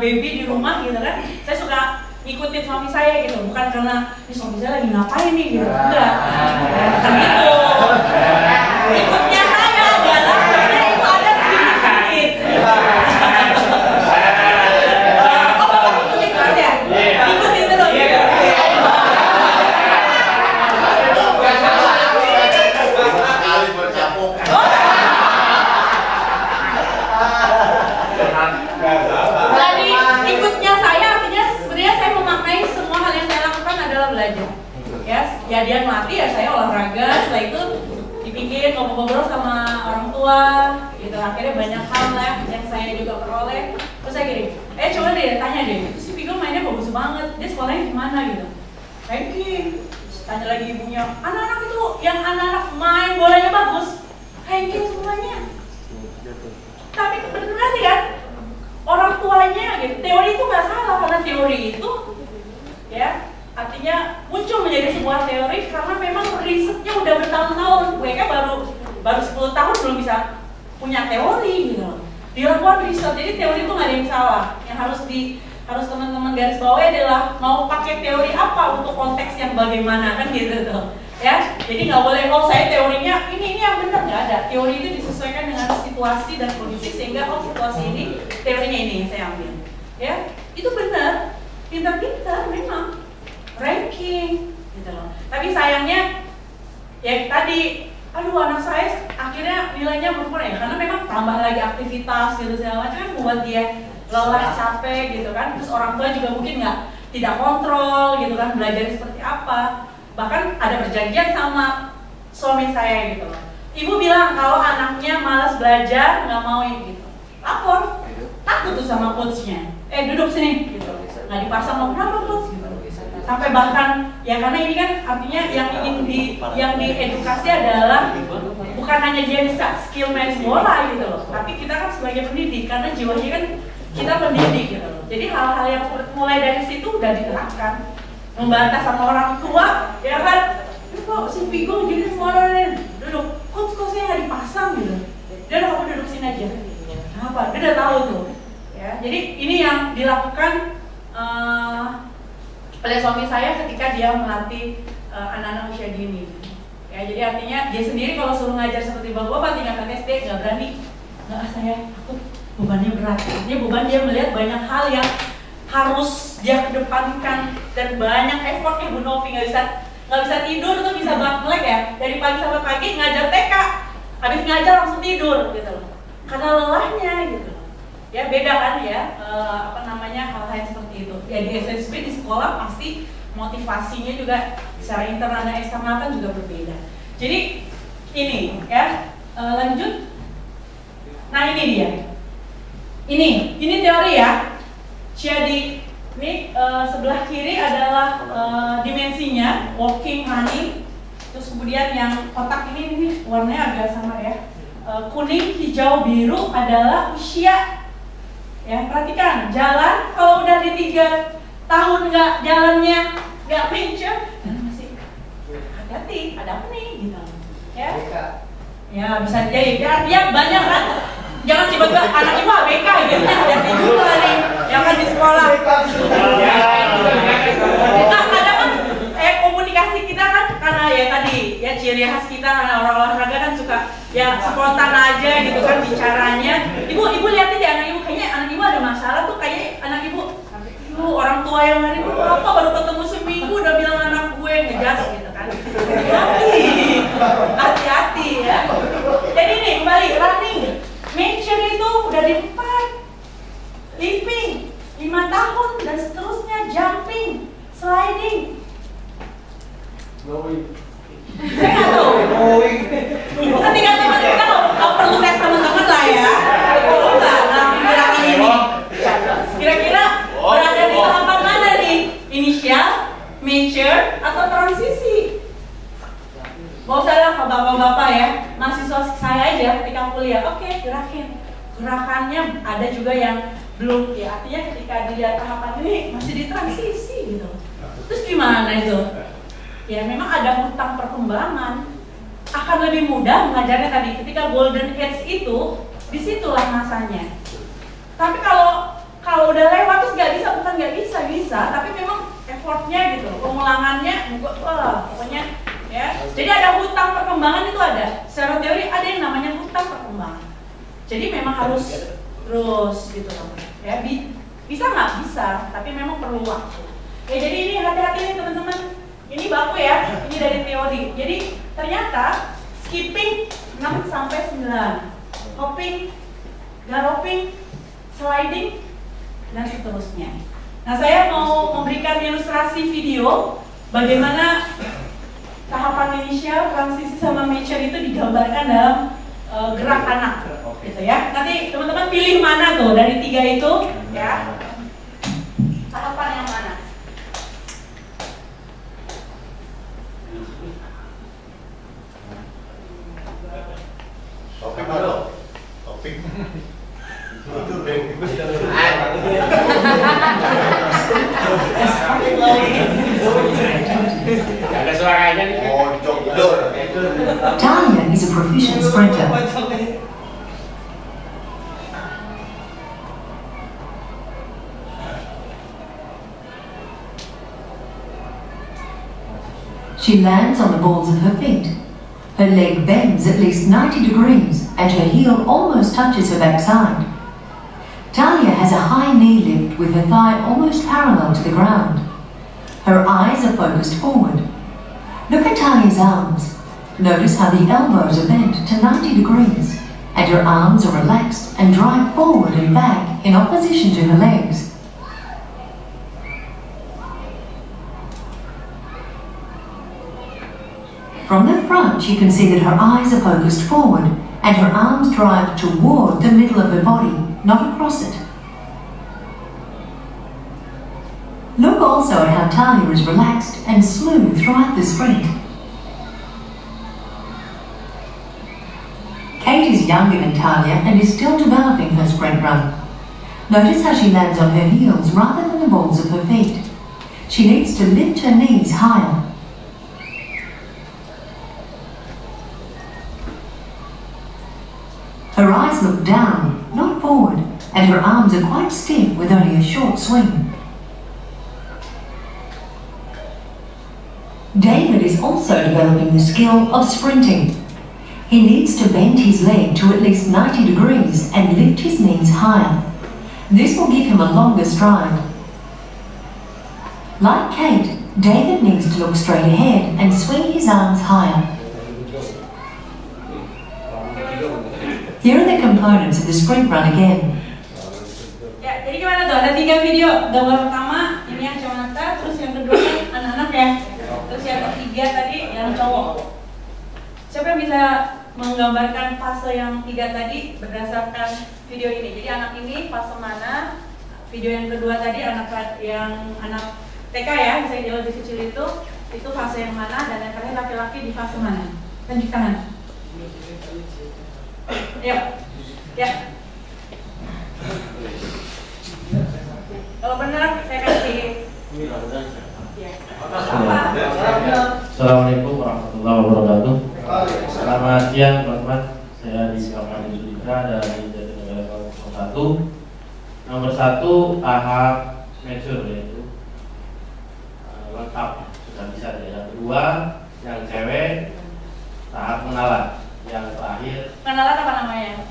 [SPEAKER 7] baby di rumah gitu kan. Saya suka ngikutin suami saya gitu, bukan karena suami saya lagi ngapain nih gitu, enggak. Kan gitu. Ikutnya saya adalah karena itu ada sedikit. Oh, Bapak ikutin terus ya? Ikutin terus.
[SPEAKER 2] Kali bercapuk.
[SPEAKER 7] Jadi ikutnya saya artinya sebenarnya saya memaknai semua hal yang saya lakukan adalah belajar. Ya dia melatih ya saya olahraga. Setelah itu dipikir ngobrol-ngobrol sama orang tua, gitu. Akhirnya banyak hal lah yang saya juga peroleh. Terus saya gini, coba deh tanya deh, si Vigo mainnya bagus banget. Dia sekolahnya di mana gitu? Ranking. Tanya lagi ibunya, anak-anak itu yang anak-anak main bolanya bagus, ranking semuanya. Tapi berarti kan orang tuanya gitu, teori itu nggak salah karena teori itu ya artinya muncul menjadi sebuah teori karena memang risetnya udah bertahun-tahun. Mereka baru 10 tahun belum bisa punya teori gitu. Dilakukan riset, jadi teori itu nggak ada yang salah. Yang harus teman-teman garis bawahi adalah mau pakai teori apa untuk konteks yang bagaimana kan gitu tuh. Ya, jadi nggak boleh saya teorinya ini yang benar, nggak ada. Teori itu disesuaikan dengan situasi dan kondisi sehingga situasi ini teorinya ini yang saya ambil. Ya, itu benar. Pintar-pintar memang ranking gitu loh. Tapi sayangnya ya tadi, aduh anak saya akhirnya nilainya berkurang ya karena memang tambah lagi aktivitas gitu segala macam kan membuat dia lelah, capek gitu kan. Terus orang tua juga mungkin tidak kontrol gitu kan, belajar seperti apa. Bahkan ada perjanjian sama suami saya gitu loh. Ibu bilang kalau anaknya malas belajar, nggak mau gitu. Lapor, takut tuh sama coachnya. Duduk sini, gitu. Nggak dipasang lo, kenapa coach? Gitu. Sampai bahkan ya karena ini kan artinya yang diedukasi adalah bukan hanya dia bisa skill main bola gitu loh, tapi kita kan sebagai pendidik karena jiwanya kan kita pendidik gitu loh. Jadi hal-hal yang mulai dari situ udah diterapkan, membantah sama orang tua, ya kan? Kok si Vigo gini semuanya duduk, coachnya nggak dipasang gitu. Dia udah kamu duduk sini aja. Kenapa? Dia udah tahu tuh. Ya, jadi ini yang dilakukan oleh suami saya ketika dia melatih anak-anak usia dini. Ya, jadi artinya dia sendiri kalau suruh ngajar seperti bapak-bapak tingkatan SD nggak berani. Nggak, saya takut bebannya berat. Artinya beban dia melihat banyak hal yang harus dia kedepankan dan banyak effortnya Bu Novi nggak bisa tidur tuh bisa melek ya dari pagi sampai pagi ngajar TK, habis ngajar langsung tidur gitu loh. Karena lelahnya gitu. Ya beda kan ya hal-hal seperti itu. Ya di SSB di sekolah pasti motivasinya juga secara internal dan eksternal kan juga berbeda. Jadi ini ya lanjut. Nah ini dia. Ini teori ya. Jadi ini sebelah kiri adalah dimensinya walking, running. Terus kemudian yang kotak ini warnanya agak sama ya. Kuning, hijau, biru adalah usia. Ya, perhatikan, jalan kalau udah di 3 tahun jalannya nggak mature, masih hati-hati, ada apa nih gitu. Ya, ya bisa jadi. Ya banyak kan. Jangan tiba-tiba anak ibu ABK gitu, hati-hati juga nih, yang kan di sekolah. Nah, kadang kan komunikasi kita kan karena ya tadi ya ciri khas kita karena orang olahraga kan suka ya spontan aja gitu kan bicaranya. Ibu lihatin deh anak ibu, kayaknya anak ibu ada masalah tuh, kayaknya anak ibu orang tua yang hari itu apa baru ketemu seminggu udah bilang anak gue ngejas gitu kan. Hati-hati ya. Jadi nih kembali running, mature itu udah di 4, leaping 5 tahun dan seterusnya, jumping, sliding. Saya nggak tahu. Ketika teman kita nggak perlu tes teman-teman lah ya. Gerakan ini. Kira-kira berada di tahapan mana nih? Inisial, mature, atau transisi? Gak usah lah bapak-bapak ya. Mahasiswa saya aja ketika kuliah, oke, gerakin. Gerakannya ada juga yang belum ya. Artinya ketika dia tahapan ini masih di transisi gitu. Terus gimana itu? Ya memang ada hutang perkembangan, akan lebih mudah mengajarnya tadi ketika golden age itu, disitulah masanya. Tapi kalau udah lewat terus nggak bisa, bukan nggak bisa, tapi memang effortnya gitu, pengulangannya, pokoknya ya. Jadi ada hutang perkembangan itu ada. Secara teori ada yang namanya hutang perkembangan. Jadi memang harus terus gitu loh. Ya bisa nggak bisa, tapi memang perlu waktu. Ya jadi ini hati-hati nih teman-teman. Ini baku ya, ini dari teori. Jadi ternyata skipping 6 sampai 9, hopping, galloping, sliding, dan seterusnya. Nah saya mau memberikan ilustrasi video bagaimana tahapan inisial, transisi sama mature itu digambarkan dalam gerak anak, gitu ya. Nanti teman-teman pilih mana tuh dari 3 itu, ya. Tahapan yang mana?
[SPEAKER 2] Topik dulu. Topik.
[SPEAKER 4] Ada suaranya nih.
[SPEAKER 8] Talia is a proficient sprinter. She lands on the balls of her feet. Her leg bends at least 90 degrees and her heel almost touches her backside. Talia has a high knee lift with her thigh almost parallel to the ground. Her eyes are focused forward. Look at Talia's arms. Notice how the elbows are bent to 90 degrees and her arms are relaxed and drive forward and back in opposition to her legs. From the front, you can see that her eyes are focused forward and her arms drive toward the middle of her body, not across it. Look also at how Talia is relaxed and smooth throughout the sprint. Kate is younger than Talia and is still developing her sprint run. Notice how she lands on her heels rather than the balls of her feet. She needs to lift her knees higher. Her eyes look down, not forward, and her arms are quite stiff with only a short swing. David is also developing the skill of sprinting. He needs to bend his leg to at least 90 degrees and lift his knees higher. This will give him a longer stride. Like Kate, David needs to look straight ahead and swing his arms higher. Here are the components of the sprint run again.
[SPEAKER 7] Ya, jadi gimana tuh? Ada 3 video. Gambar pertama ini yang kacamata, terus yang kedua anak-anak ya. Terus yang ketiga tadi yang cowok. Siapa yang bisa menggambarkan fase yang 3 tadi berdasarkan video ini? Jadi anak ini fase mana? Video yang kedua tadi anak TK ya, misalnya dia lebih kecil itu fase yang mana? Dan yang terakhir laki-laki di fase mana? Tunjuk tangan. Ya. Kalau benar saya kasih.
[SPEAKER 4] Assalamualaikum warahmatullahi wabarakatuh. Selamat siang teman-teman. Saya di Kabupaten Sudika dari Jatinegara Kabupaten 1. Nomor 1 tahap mature yaitu lengkap sudah bisa. Yang kedua yang cewek tahap mengalah. Yang terakhir
[SPEAKER 7] Kenalan apa namanya?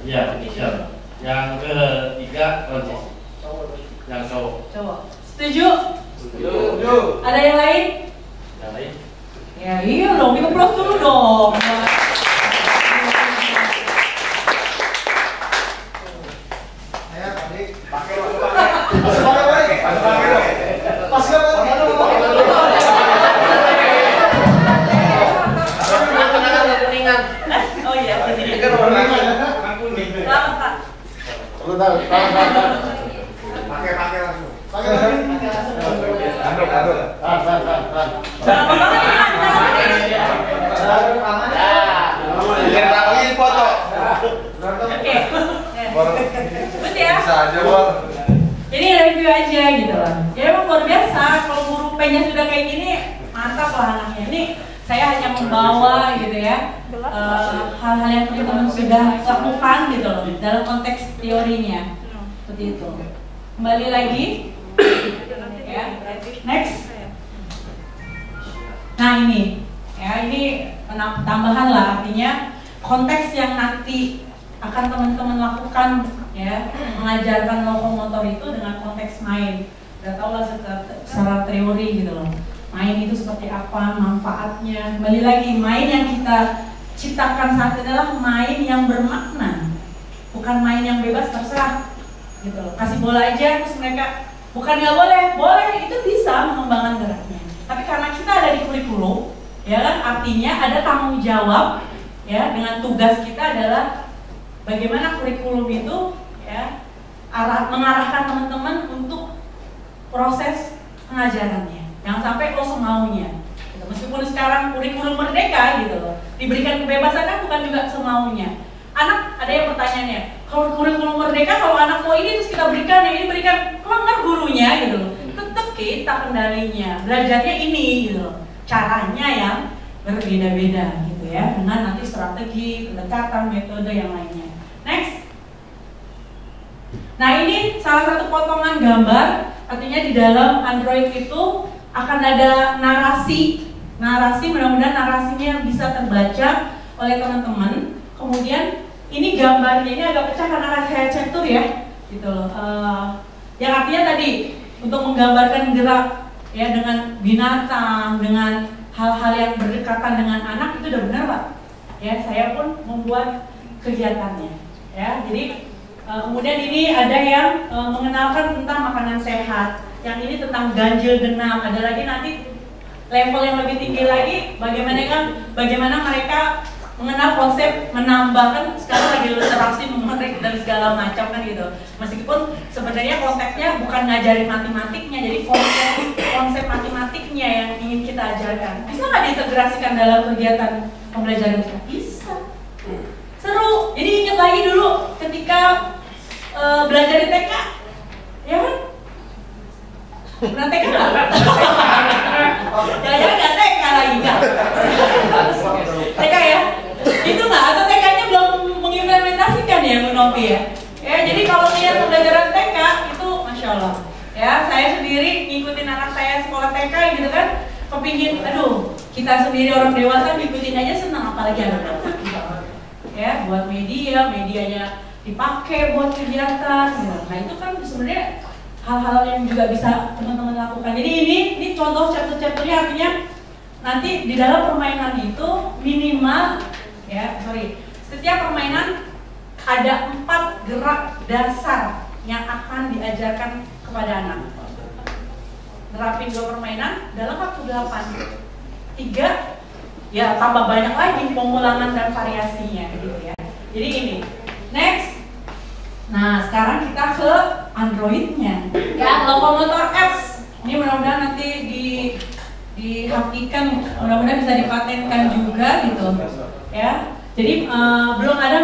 [SPEAKER 4] Iya, inisial. Yang ketiga transisi. Yang cowok.
[SPEAKER 7] Setuju? Setuju. Ada yang lain?
[SPEAKER 4] Yang lain?
[SPEAKER 7] Ya iya dong, diulas dulu dong. Ini review aja gitu loh. Ya emang luar biasa. Kalau guru P-nya sudah kayak gini, mantap lah anaknya. Ini saya hanya membawa gitu ya hal-hal yang teman-teman sudah lakukan gitu loh dalam konteks teorinya. Seperti itu. Kembali lagi. Ya, next. Nah ini, ya ini tambahan lah, artinya konteks yang nanti akan teman-teman lakukan ya, mengajarkan lokomotor itu dengan konteks main. Udah tau lah secara teori gitu loh. Main itu seperti apa, manfaatnya. Kembali lagi, main yang kita ciptakan saat ini adalah main yang bermakna, bukan main yang bebas terserah gitu loh. Kasih bola aja terus mereka bukan nggak boleh, itu bisa mengembangkan geraknya. Tapi karena kita ada di kurikulum, ya kan, artinya ada tanggung jawab ya, dengan tugas kita adalah bagaimana kurikulum itu ya mengarahkan teman-teman untuk proses pengajarannya. Jangan sampai semaunya. Gitu. Meskipun sekarang kurikulum merdeka gitu loh, diberikan kebebasan kan bukan juga semaunya. Anak ada yang pertanyaannya, kalau kurikulum merdeka kalau anak mau ini terus kita berikan, yang ini berikan, kelanggar gurunya gitu loh. Tetap kita kendalinya, belajarnya ini gitu loh. Caranya yang berbeda-beda gitu ya, dengan nanti strategi, pendekatan, metode yang lainnya. Next. Nah ini salah satu potongan gambar, artinya di dalam Android itu akan ada narasi mudah-mudahan narasinya bisa terbaca oleh teman-teman. Kemudian ini gambarnya ini agak pecah karena saya catur ya, gitu loh. Yang artinya tadi untuk menggambarkan gerak ya dengan binatang, dengan hal-hal yang berdekatan dengan anak itu udah benar Pak. Ya saya pun membuat kegiatannya. Ya jadi kemudian ini ada yang mengenalkan tentang makanan sehat. yang ini tentang ganjil genap. Ada lagi nanti level yang lebih tinggi lagi, bagaimana mereka mengenal konsep menambahkan. Sekarang lagi literasi numerik dan segala macam kan gitu. Meskipun sebenarnya konteksnya bukan ngajarin matematiknya, jadi konsep matematiknya yang ingin kita ajarkan. Bisa nggak diintegrasikan dalam kegiatan pembelajaran kita? Bisa. Seru. Jadi ingat lagi dulu ketika belajar di TK, ya kan? Pernah TK nggak? Jangan-jangan nggak TK lagi nggak? TK ya? Itu nggak? Atau TK-nya belum mengimplementasikan ya Bu Novi ya? Ya, jadi kalau lihat pembelajaran TK itu Masya Allah. Ya, saya sendiri ngikutin anak saya sekolah TK gitu kan, kepingin, aduh, kita sendiri orang dewasa ngikutin aja senang, apalagi anak-anak. Ya, buat medianya dipakai buat kegiatan. Gitu. Nah itu kan sebenarnya hal-hal yang juga bisa teman-teman lakukan. Jadi ini contoh chapter-chapternya, artinya nanti di dalam permainan itu minimal setiap permainan ada 4 gerak dasar yang akan diajarkan kepada anak. Nerapin 2 permainan dalam waktu 8. 3 ya tambah banyak lagi pengulangan dan variasinya gitu ya. Jadi ini next. Nah sekarang kita ke Androidnya ya, Lokomotor apps. Ini mudah-mudahan nanti dihakikan, mudah-mudahan bisa dipatenkan juga gitu ya. Jadi belum ada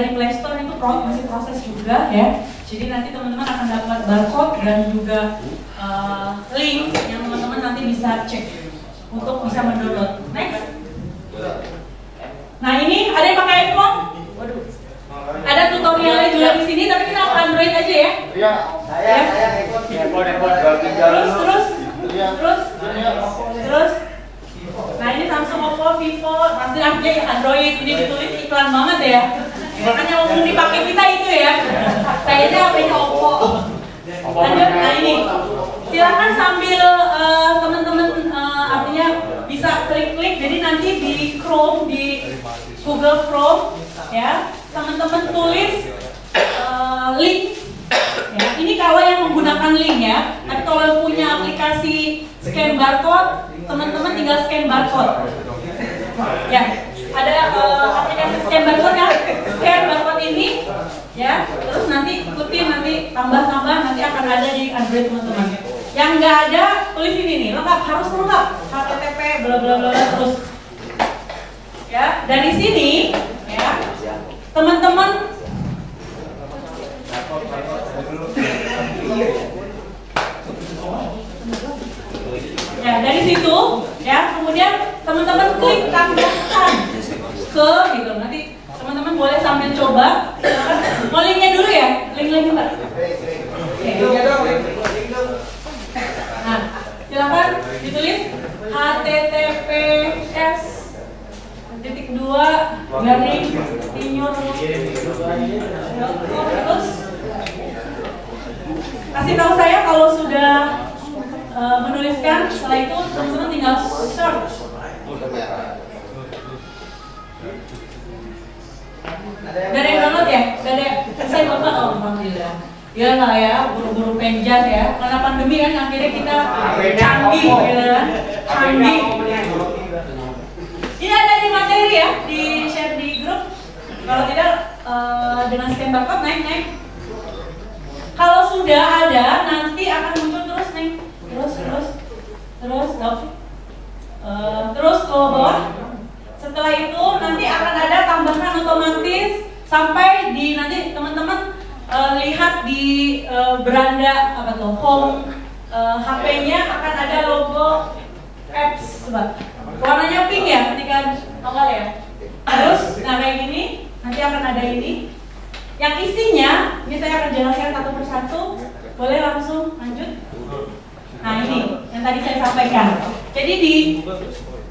[SPEAKER 7] di Play Store, itu masih proses juga ya. Jadi nanti teman-teman akan dapat barcode dan juga link yang teman-teman nanti bisa cek untuk bisa mendownload. Next. Nah ini ada yang pakai iPhone? Waduh. Ada tutorialnya juga di sini, tapi kita pakai Android aja ya. Iya. Saya iPhone. Terus. Nah ini Samsung, Oppo, Vivo, pasti aja ya Android. Ini ditulis iklan banget ya. Makanya umum dipakai kita itu ya. Saya aja HP Oppo. Lanjut. Nah ini. Silakan sambil teman-teman artinya bisa klik-klik. Jadi nanti di Chrome, di Google Chrome ya, teman-teman tulis link ya. Ini kalau yang menggunakan link ya. Tapi kalau punya aplikasi scan barcode, teman-teman tinggal scan barcode ya. Ada aplikasi scan barcode ya. Scan barcode ini ya. Terus nanti ikutin, nanti tambah-tambah, nanti akan ada di Android teman-teman. Yang nggak ada, tulis ini nih, lengkap, harus lengkap, HTTP, bla bla bla terus. Ya, dari sini, ya, teman-teman. Ya, dari situ, ya, kemudian teman-teman klik tambahkan ke, gitu. Nanti teman-teman boleh sambil coba. Mau linknya dulu ya, link Mbak. Nah, silakan ditulis https://tinyur. Terus kasih tahu saya kalau sudah menuliskan. Setelah itu teman-teman tinggal search. Gak ada yang download ya? Gak ada. Saya bapak, oh alhamdulillah. Ya lah ya, buru-buru penjas ya. Karena pandemi kan akhirnya kita canggih gitu kan. Canggih. Ini ada di materi ya, di share di grup. Kalau tidak dengan scan barcode naik. Kalau sudah ada, nanti akan muncul terus nih. Terus ke bawah. Setelah itu nanti akan ada tambahan otomatis sampai di nanti teman-teman lihat di beranda apa tuh home HP-nya akan ada logo apps, coba warnanya pink ya ketika awal ya. Terus nah kayak gini nanti akan ada ini yang isinya, ini saya akan jelaskan satu persatu. Boleh langsung lanjut. Nah ini yang tadi saya sampaikan. Jadi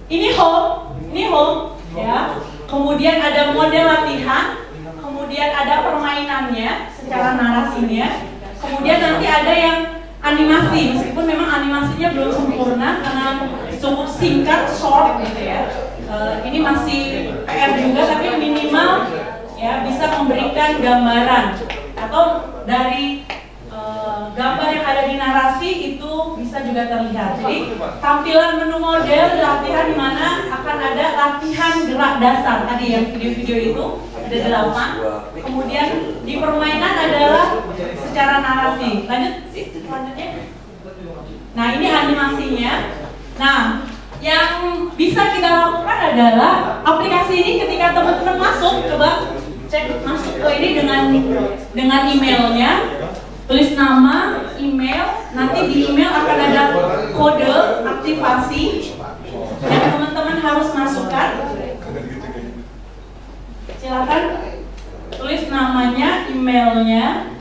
[SPEAKER 7] ini home ya. Kemudian ada model latihan, kemudian ada permainannya secara narasinya, kemudian nanti ada yang animasi, meskipun memang animasinya belum sempurna karena cukup singkat, short gitu ya. Ini masih PR juga, tapi minimal ya bisa memberikan gambaran atau dari gambar yang ada di
[SPEAKER 3] narasi itu bisa juga terlihat. Jadi tampilan menu model latihan di mana akan ada latihan gerak dasar tadi yang video-video itu ada 8. Kemudian di permainan adalah secara narasi. Lanjutnya. Nah, ini animasinya. Nah, yang bisa kita lakukan adalah aplikasi ini ketika teman-teman masuk, coba cek masuk ke ini dengan emailnya, tulis nama, email, nanti di email akan ada kode aktivasi yang teman-teman harus masukkan. Silakan tulis namanya, emailnya,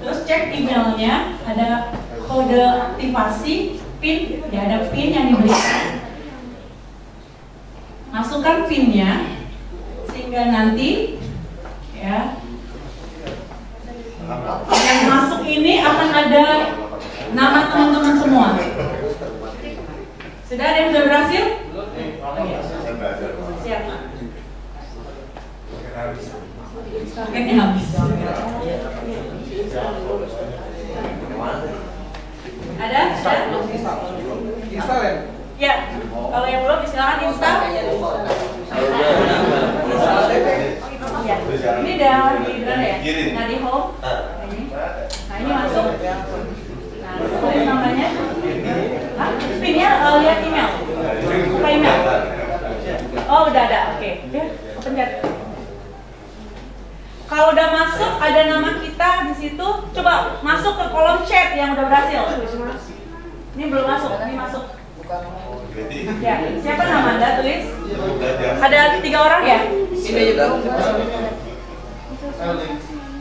[SPEAKER 3] terus cek emailnya, ada kode aktivasi, PIN, ya ada PIN yang diberikan. Masukkan PIN-nya sehingga nanti ya yang masuk ini akan ada nama teman-teman semua. Sudah ada yang sudah berhasil? Siap. Paketnya habis. Ada? Ya, kalau yang belum silakan install. Ya. Ini udah di mana ya? Nah, di home. Ini. Nah, ini masuk. Nah, tulis namanya. Hah? Pinnya lihat email. Buka email. Oh, udah ada. Oke. Ya, pencet. Kalau udah masuk, ada nama kita di situ. Coba masuk ke kolom chat yang udah berhasil. Ini belum masuk. Ini masuk. Ya, siapa nama Anda? Tulis. Ada 3 orang ya?
[SPEAKER 2] Ini juga.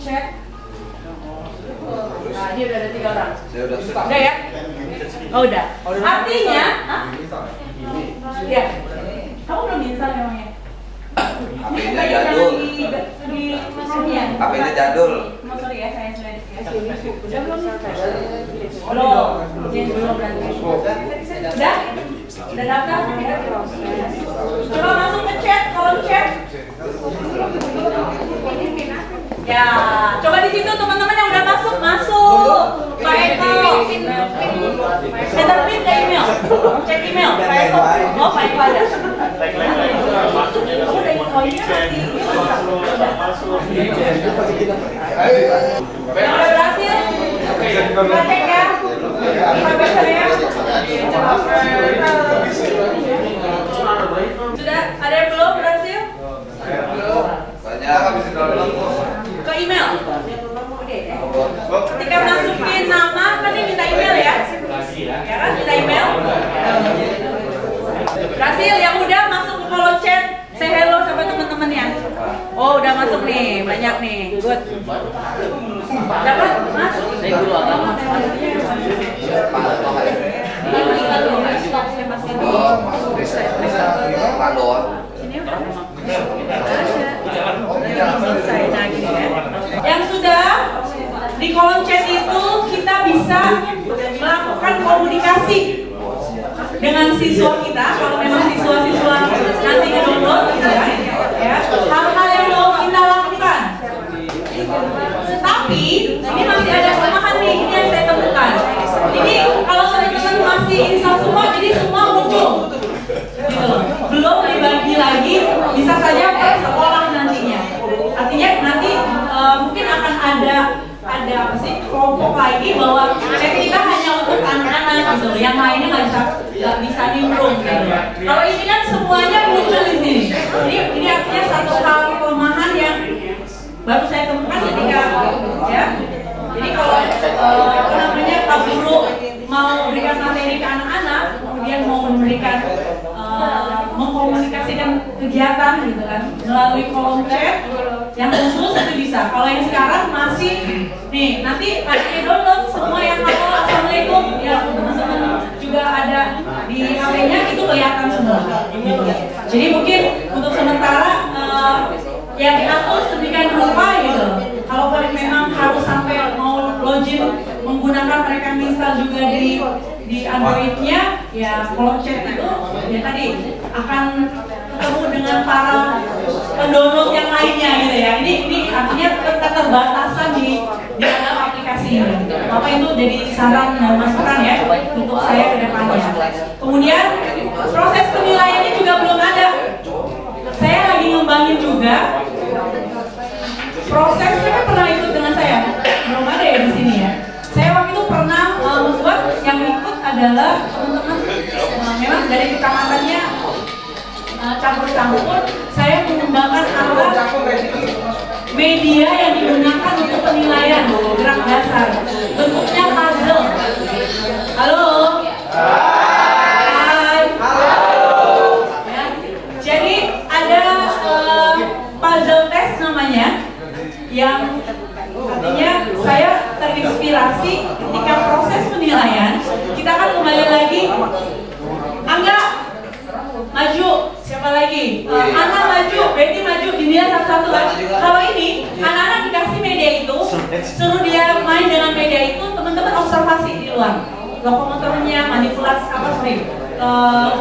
[SPEAKER 3] Chat. Nah, dia udah ada 3 orang.
[SPEAKER 2] Sudah.
[SPEAKER 3] Udah ya? Oh, udah. Artinya, ya. Kamu belum install memangnya?
[SPEAKER 2] HP-nya jadul. HP-nya jadul.
[SPEAKER 3] Sorry ya, saya sudah disini. Udah belum? Belum berarti. Udah? Udah daftar? Coba masuk ke chat, kolom chat. Ya, coba di situ teman-teman yang udah masuk. Pak Eko. Enter PIN ke email. Cek email. Pak Eko. Oh, Pak Eko ada. Kamu udah infonya nanti. Yang udah berhasil? Coba cek ya. Sampai saya. Sudah ada yang belum berhasil?
[SPEAKER 2] Belum. Banyak.
[SPEAKER 3] Ke email. Ketika masukin nama kan dia minta email ya. Ya kan minta email. Berhasil, yang udah masuk ke kolom chat. Say hello sama teman-temannya. Oh, udah masuk nih, banyak nih. Good. Dapat masuk. Saya guru agama. Yang sudah di kolom chat itu kita bisa melakukan komunikasi dengan siswa kita. Kalau memang siswa-siswa nanti di-download ya, hal-hal yang mau kita lakukan. Tapi ini masih ada kelemahan nih, ini yang saya temukan. Ini kalau teman-teman masih install semua, jadi semua muncul. Gitu. Belum dibagi lagi, bisa saja per sekolah nantinya. Artinya nanti mungkin akan ada apa sih kelompok lagi bahwa chat kita hanya untuk anak-anak gitu, yang lainnya nggak bisa nimbrung gitu. Kalau ini kan semuanya muncul di sini. Ini artinya satu hal kelemahan yang baru saya temukan ketika ya. Jadi kalau apa namanya Pak Guru mau berikan materi ke anak-anak, kemudian mau memberikan mengkomunikasikan kegiatan gitu kan melalui kolom chat yang khusus itu bisa. Kalau yang sekarang masih nih nanti ada download semua yang halo assalamualaikum ya teman-teman juga ada di HP-nya itu kelihatan semua. Jadi mungkin untuk sementara yang diatur sedemikian rupa gitu. Kalau memang harus sampai mau login menggunakan mereka install juga di Android-nya, ya kolom chat itu ya tadi akan ketemu dengan para pendownload yang lainnya gitu ya. Ini artinya keterbatasan di dalam aplikasi ini. Apa itu jadi saran dan masukan ya untuk saya ke depannya. Kemudian proses penilaiannya juga belum ada. Saya lagi ngembangin juga. Prosesnya kan pernah ikut dengan saya, belum ada ya di sini ya. Saya waktu itu pernah membuat yang ikut adalah teman-teman memang dari kecamatannya campur-campur. Saya mengembangkan alat media yang digunakan untuk penilaian gerak dasar, bentuknya puzzle. Halo. Hai. Ya. Jadi ada puzzle test namanya, yang artinya saya terinspirasi ketika proses penilaian. Kita akan kembali lagi. Angga maju, siapa lagi? Ana maju, Betty maju, dinilai satu-satu kan. Kalau ini anak-anak dikasih media itu, suruh dia main dengan media itu, teman-teman observasi di luar, lokomotornya, manipulasi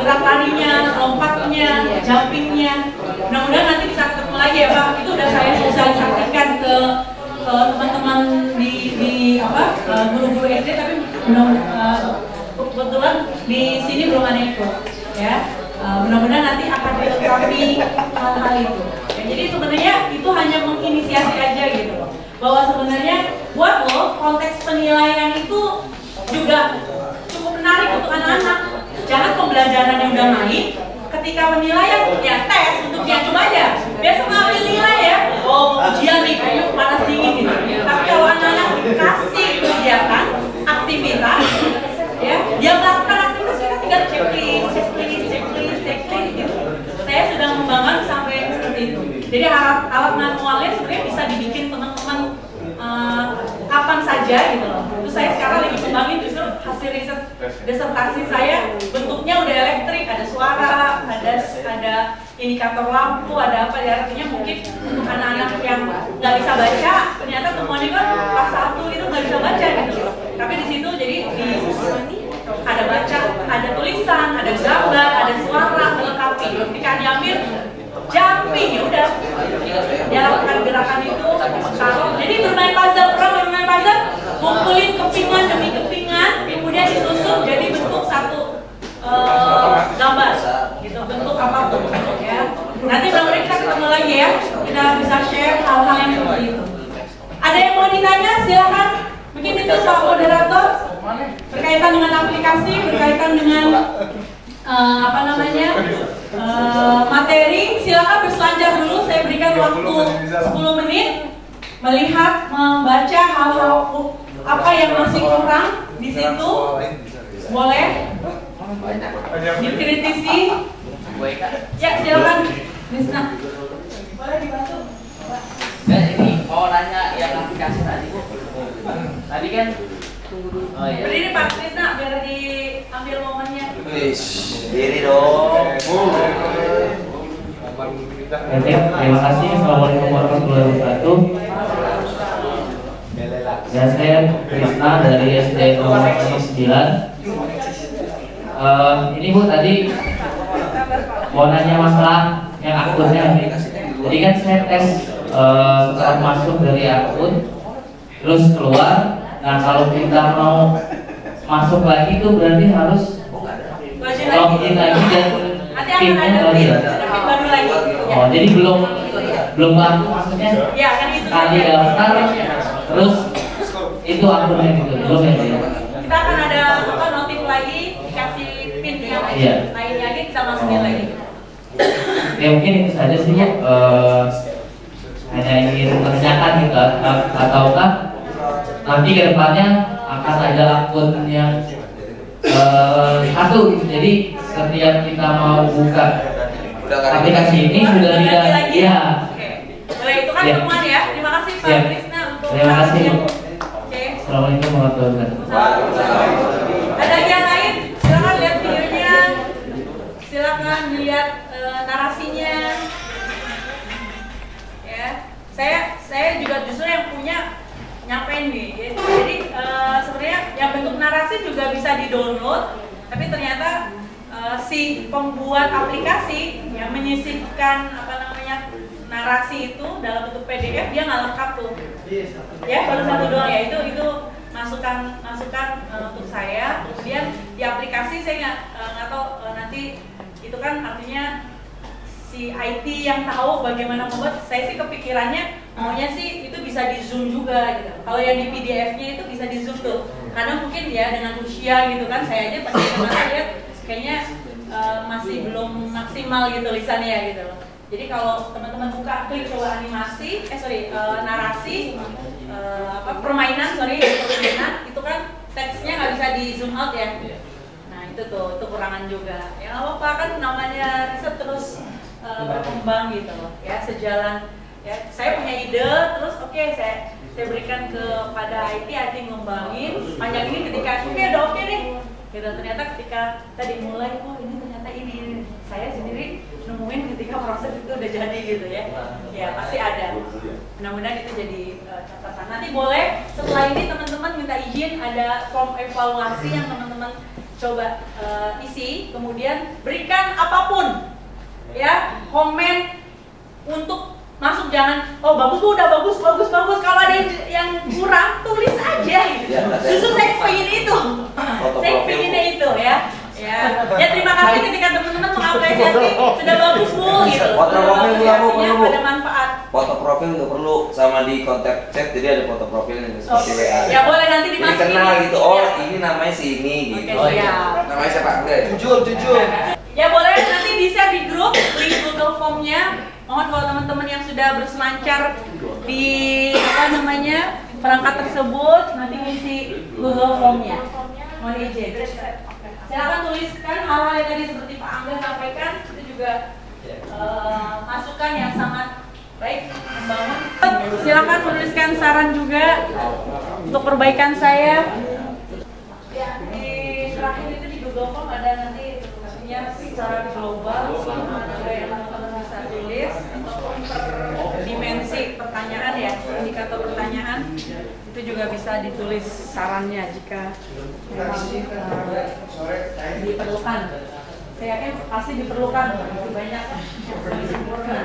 [SPEAKER 3] gerak larinya, lompatnya, jumpingnya. Mudah-mudahan nanti bisa ketemu lagi ya Pak. Itu udah saya sosialisasikan ke teman-teman di guru-guru SD, tapi kebetulan di sini belum ada ikut ya. Mudah-mudahan nanti akan dilengkapi hal-hal itu ya. Jadi sebenarnya itu hanya menginisiasi aja gitu, bahwa sebenarnya buat lo konteks penilaian itu juga cukup menarik untuk anak-anak. Jangan pembelajaran yang udah naik, ketika penilaian ya tes untuk dia coba aja. Biasa ngambil nilai ya, oh ujian nih kayak panas dingin gitu. Tapi kalau anak-anak dikasih kegiatan, aktivitas, ya dia melakukan aktivitas, kita tinggal checklist gitu. Saya sudah mengembangkan sampai seperti itu. Jadi alat manualnya sebenarnya bisa dibikin teman-teman kapan saja gitu loh. Terus saya sekarang lagi kembangin justru hasil riset disertasi saya, bentuknya udah elektrik, ada suara, ada indikator lampu, ada apa ya, artinya mungkin untuk anak-anak yang nggak bisa baca, ternyata temuannya kan kelas 1 itu nggak bisa baca gitu. Tapi di situ jadi ada baca, ada tulisan, ada gambar, ada suara melengkapi. Ketika diambil jumping ya udah dia lakukan gerakan itu. Jadi bermain puzzle, bermain puzzle, kumpulin kepingan demi kepingan, kemudian disusun jadi bentuk satu gambar gitu, bentuk apapun ya. Nanti mudah-mudahan kita ketemu lagi ya, kita bisa share hal-hal yang seperti itu. Ada yang mau ditanya silakan. Mungkin itu Pak Moderator berkaitan dengan aplikasi, berkaitan dengan materi. Silakan berselancar dulu, saya berikan waktu 10 menit melihat, membaca hal-hal apa yang masih kurang di situ. Boleh dikritisi. Ya silakan Rizna, boleh dibantu.
[SPEAKER 1] Dan ini mau nanya yang aplikasi tadi Bu. Tadi kan tunggu dulu. Oh iya.
[SPEAKER 7] Berdiri Pak Rizna biar diambil momennya.
[SPEAKER 2] Diri dong.
[SPEAKER 9] Oke, terima kasih. Assalamualaikum warahmatullahi wabarakatuh. Ya, saya Krisna dari SD nomor 9. Ini Bu tadi mau nanya masalah yang akunnya. Jadi kan saya tes setelah masuk dari akun, terus keluar. Nah kalau kita mau masuk lagi itu berarti harus login lagi dan pinnya lagi. Oh jadi belum baru maksudnya kali daftar terus itu akunnya gitu belum ya?
[SPEAKER 7] Kita akan ada notif lagi, dikasih pin yang lain lagi, kita masukin lagi.
[SPEAKER 9] Ya mungkin itu saja sih Bu. Hanya ingin menanyakan gitu, ataukah nanti ke depannya akan ada akun yang satu gitu. Jadi setiap kita mau buka aplikasi ini sudah tidak ya.
[SPEAKER 7] Boleh itu kan temuan ya. Terima kasih Pak Krisna untuk
[SPEAKER 9] terima kasih.
[SPEAKER 7] Oke.
[SPEAKER 9] Assalamualaikum warahmatullahi wabarakatuh.
[SPEAKER 7] Ada yang lain? Silakan lihat videonya. Silakan lihat narasinya. Ya. Saya juga justru yang punya nyampein nih. Jadi sebenarnya yang bentuk narasi juga bisa di-download, tapi ternyata si pembuat aplikasi yang menyisipkan narasi itu dalam bentuk PDF dia nggak lengkap tuh. Ya baru satu doang ya, itu masukan untuk saya. Kemudian di aplikasi saya nggak tahu nanti itu kan artinya si IT yang tahu bagaimana membuat. Saya sih kepikirannya maunya sih itu bisa di zoom juga gitu. Kalau yang di PDF-nya itu bisa di zoom tuh. Karena mungkin ya dengan usia gitu kan, saya aja pasti lihat kayaknya masih belum maksimal gitu tulisannya gitu loh. Jadi kalau teman-teman buka klik coba animasi, narasi, permainan itu kan teksnya nggak bisa di zoom out ya. Nah itu kurangan juga. Ya nggak apa-apa kan, namanya riset terus berkembang gitu loh ya, sejalan ya. Saya punya ide terus saya berikan kepada IT ngembangin panjang ini ketika oke nih gitu. Ternyata ketika tadi mulai ini ternyata ini saya sendiri nemuin ketika proses itu udah jadi gitu ya. Ya pasti ada. Mudah-mudahan itu jadi catatan. Nanti boleh setelah ini teman-teman minta izin ada form evaluasi yang teman-teman coba isi, kemudian berikan apapun ya, komen untuk masuk, jangan bagus bu, udah bagus. Kalau ada yang kurang tulis aja gitu. Justru saya pengen itu. Saya pengennya itu ya. Ya terima kasih ketika teman-teman mengapresiasi sudah bagus bu gitu.
[SPEAKER 10] Foto profil
[SPEAKER 7] artinya ada manfaat.
[SPEAKER 10] Foto profil nggak perlu, sama di kontak chat jadi ada foto profilnya seperti WA.
[SPEAKER 7] Ya boleh nanti dimasukin.
[SPEAKER 10] Jadi kenal gitu. Ini namanya si ini gitu.
[SPEAKER 2] Namanya siapa?
[SPEAKER 10] Jujur.
[SPEAKER 7] Ya boleh nanti di-share di grup link Google Form-nya. Mohon kalau teman-teman yang sudah berselancar di perangkat tersebut nanti ngisi Google Form-nya. Mohon izin. Silakan tuliskan hal-hal yang tadi seperti Pak Angga sampaikan, itu juga masukan yang sangat baik membangun. Silakan tuliskan saran juga untuk perbaikan saya. Ya, di terakhir itu di Google Form ada nanti secara global ada yang teman-teman bisa tulis ataupun per dimensi pertanyaan ya, indikator pertanyaan itu juga bisa ditulis sarannya jika memang diperlukan. Saya yakin pasti diperlukan, banyak yang sempurna.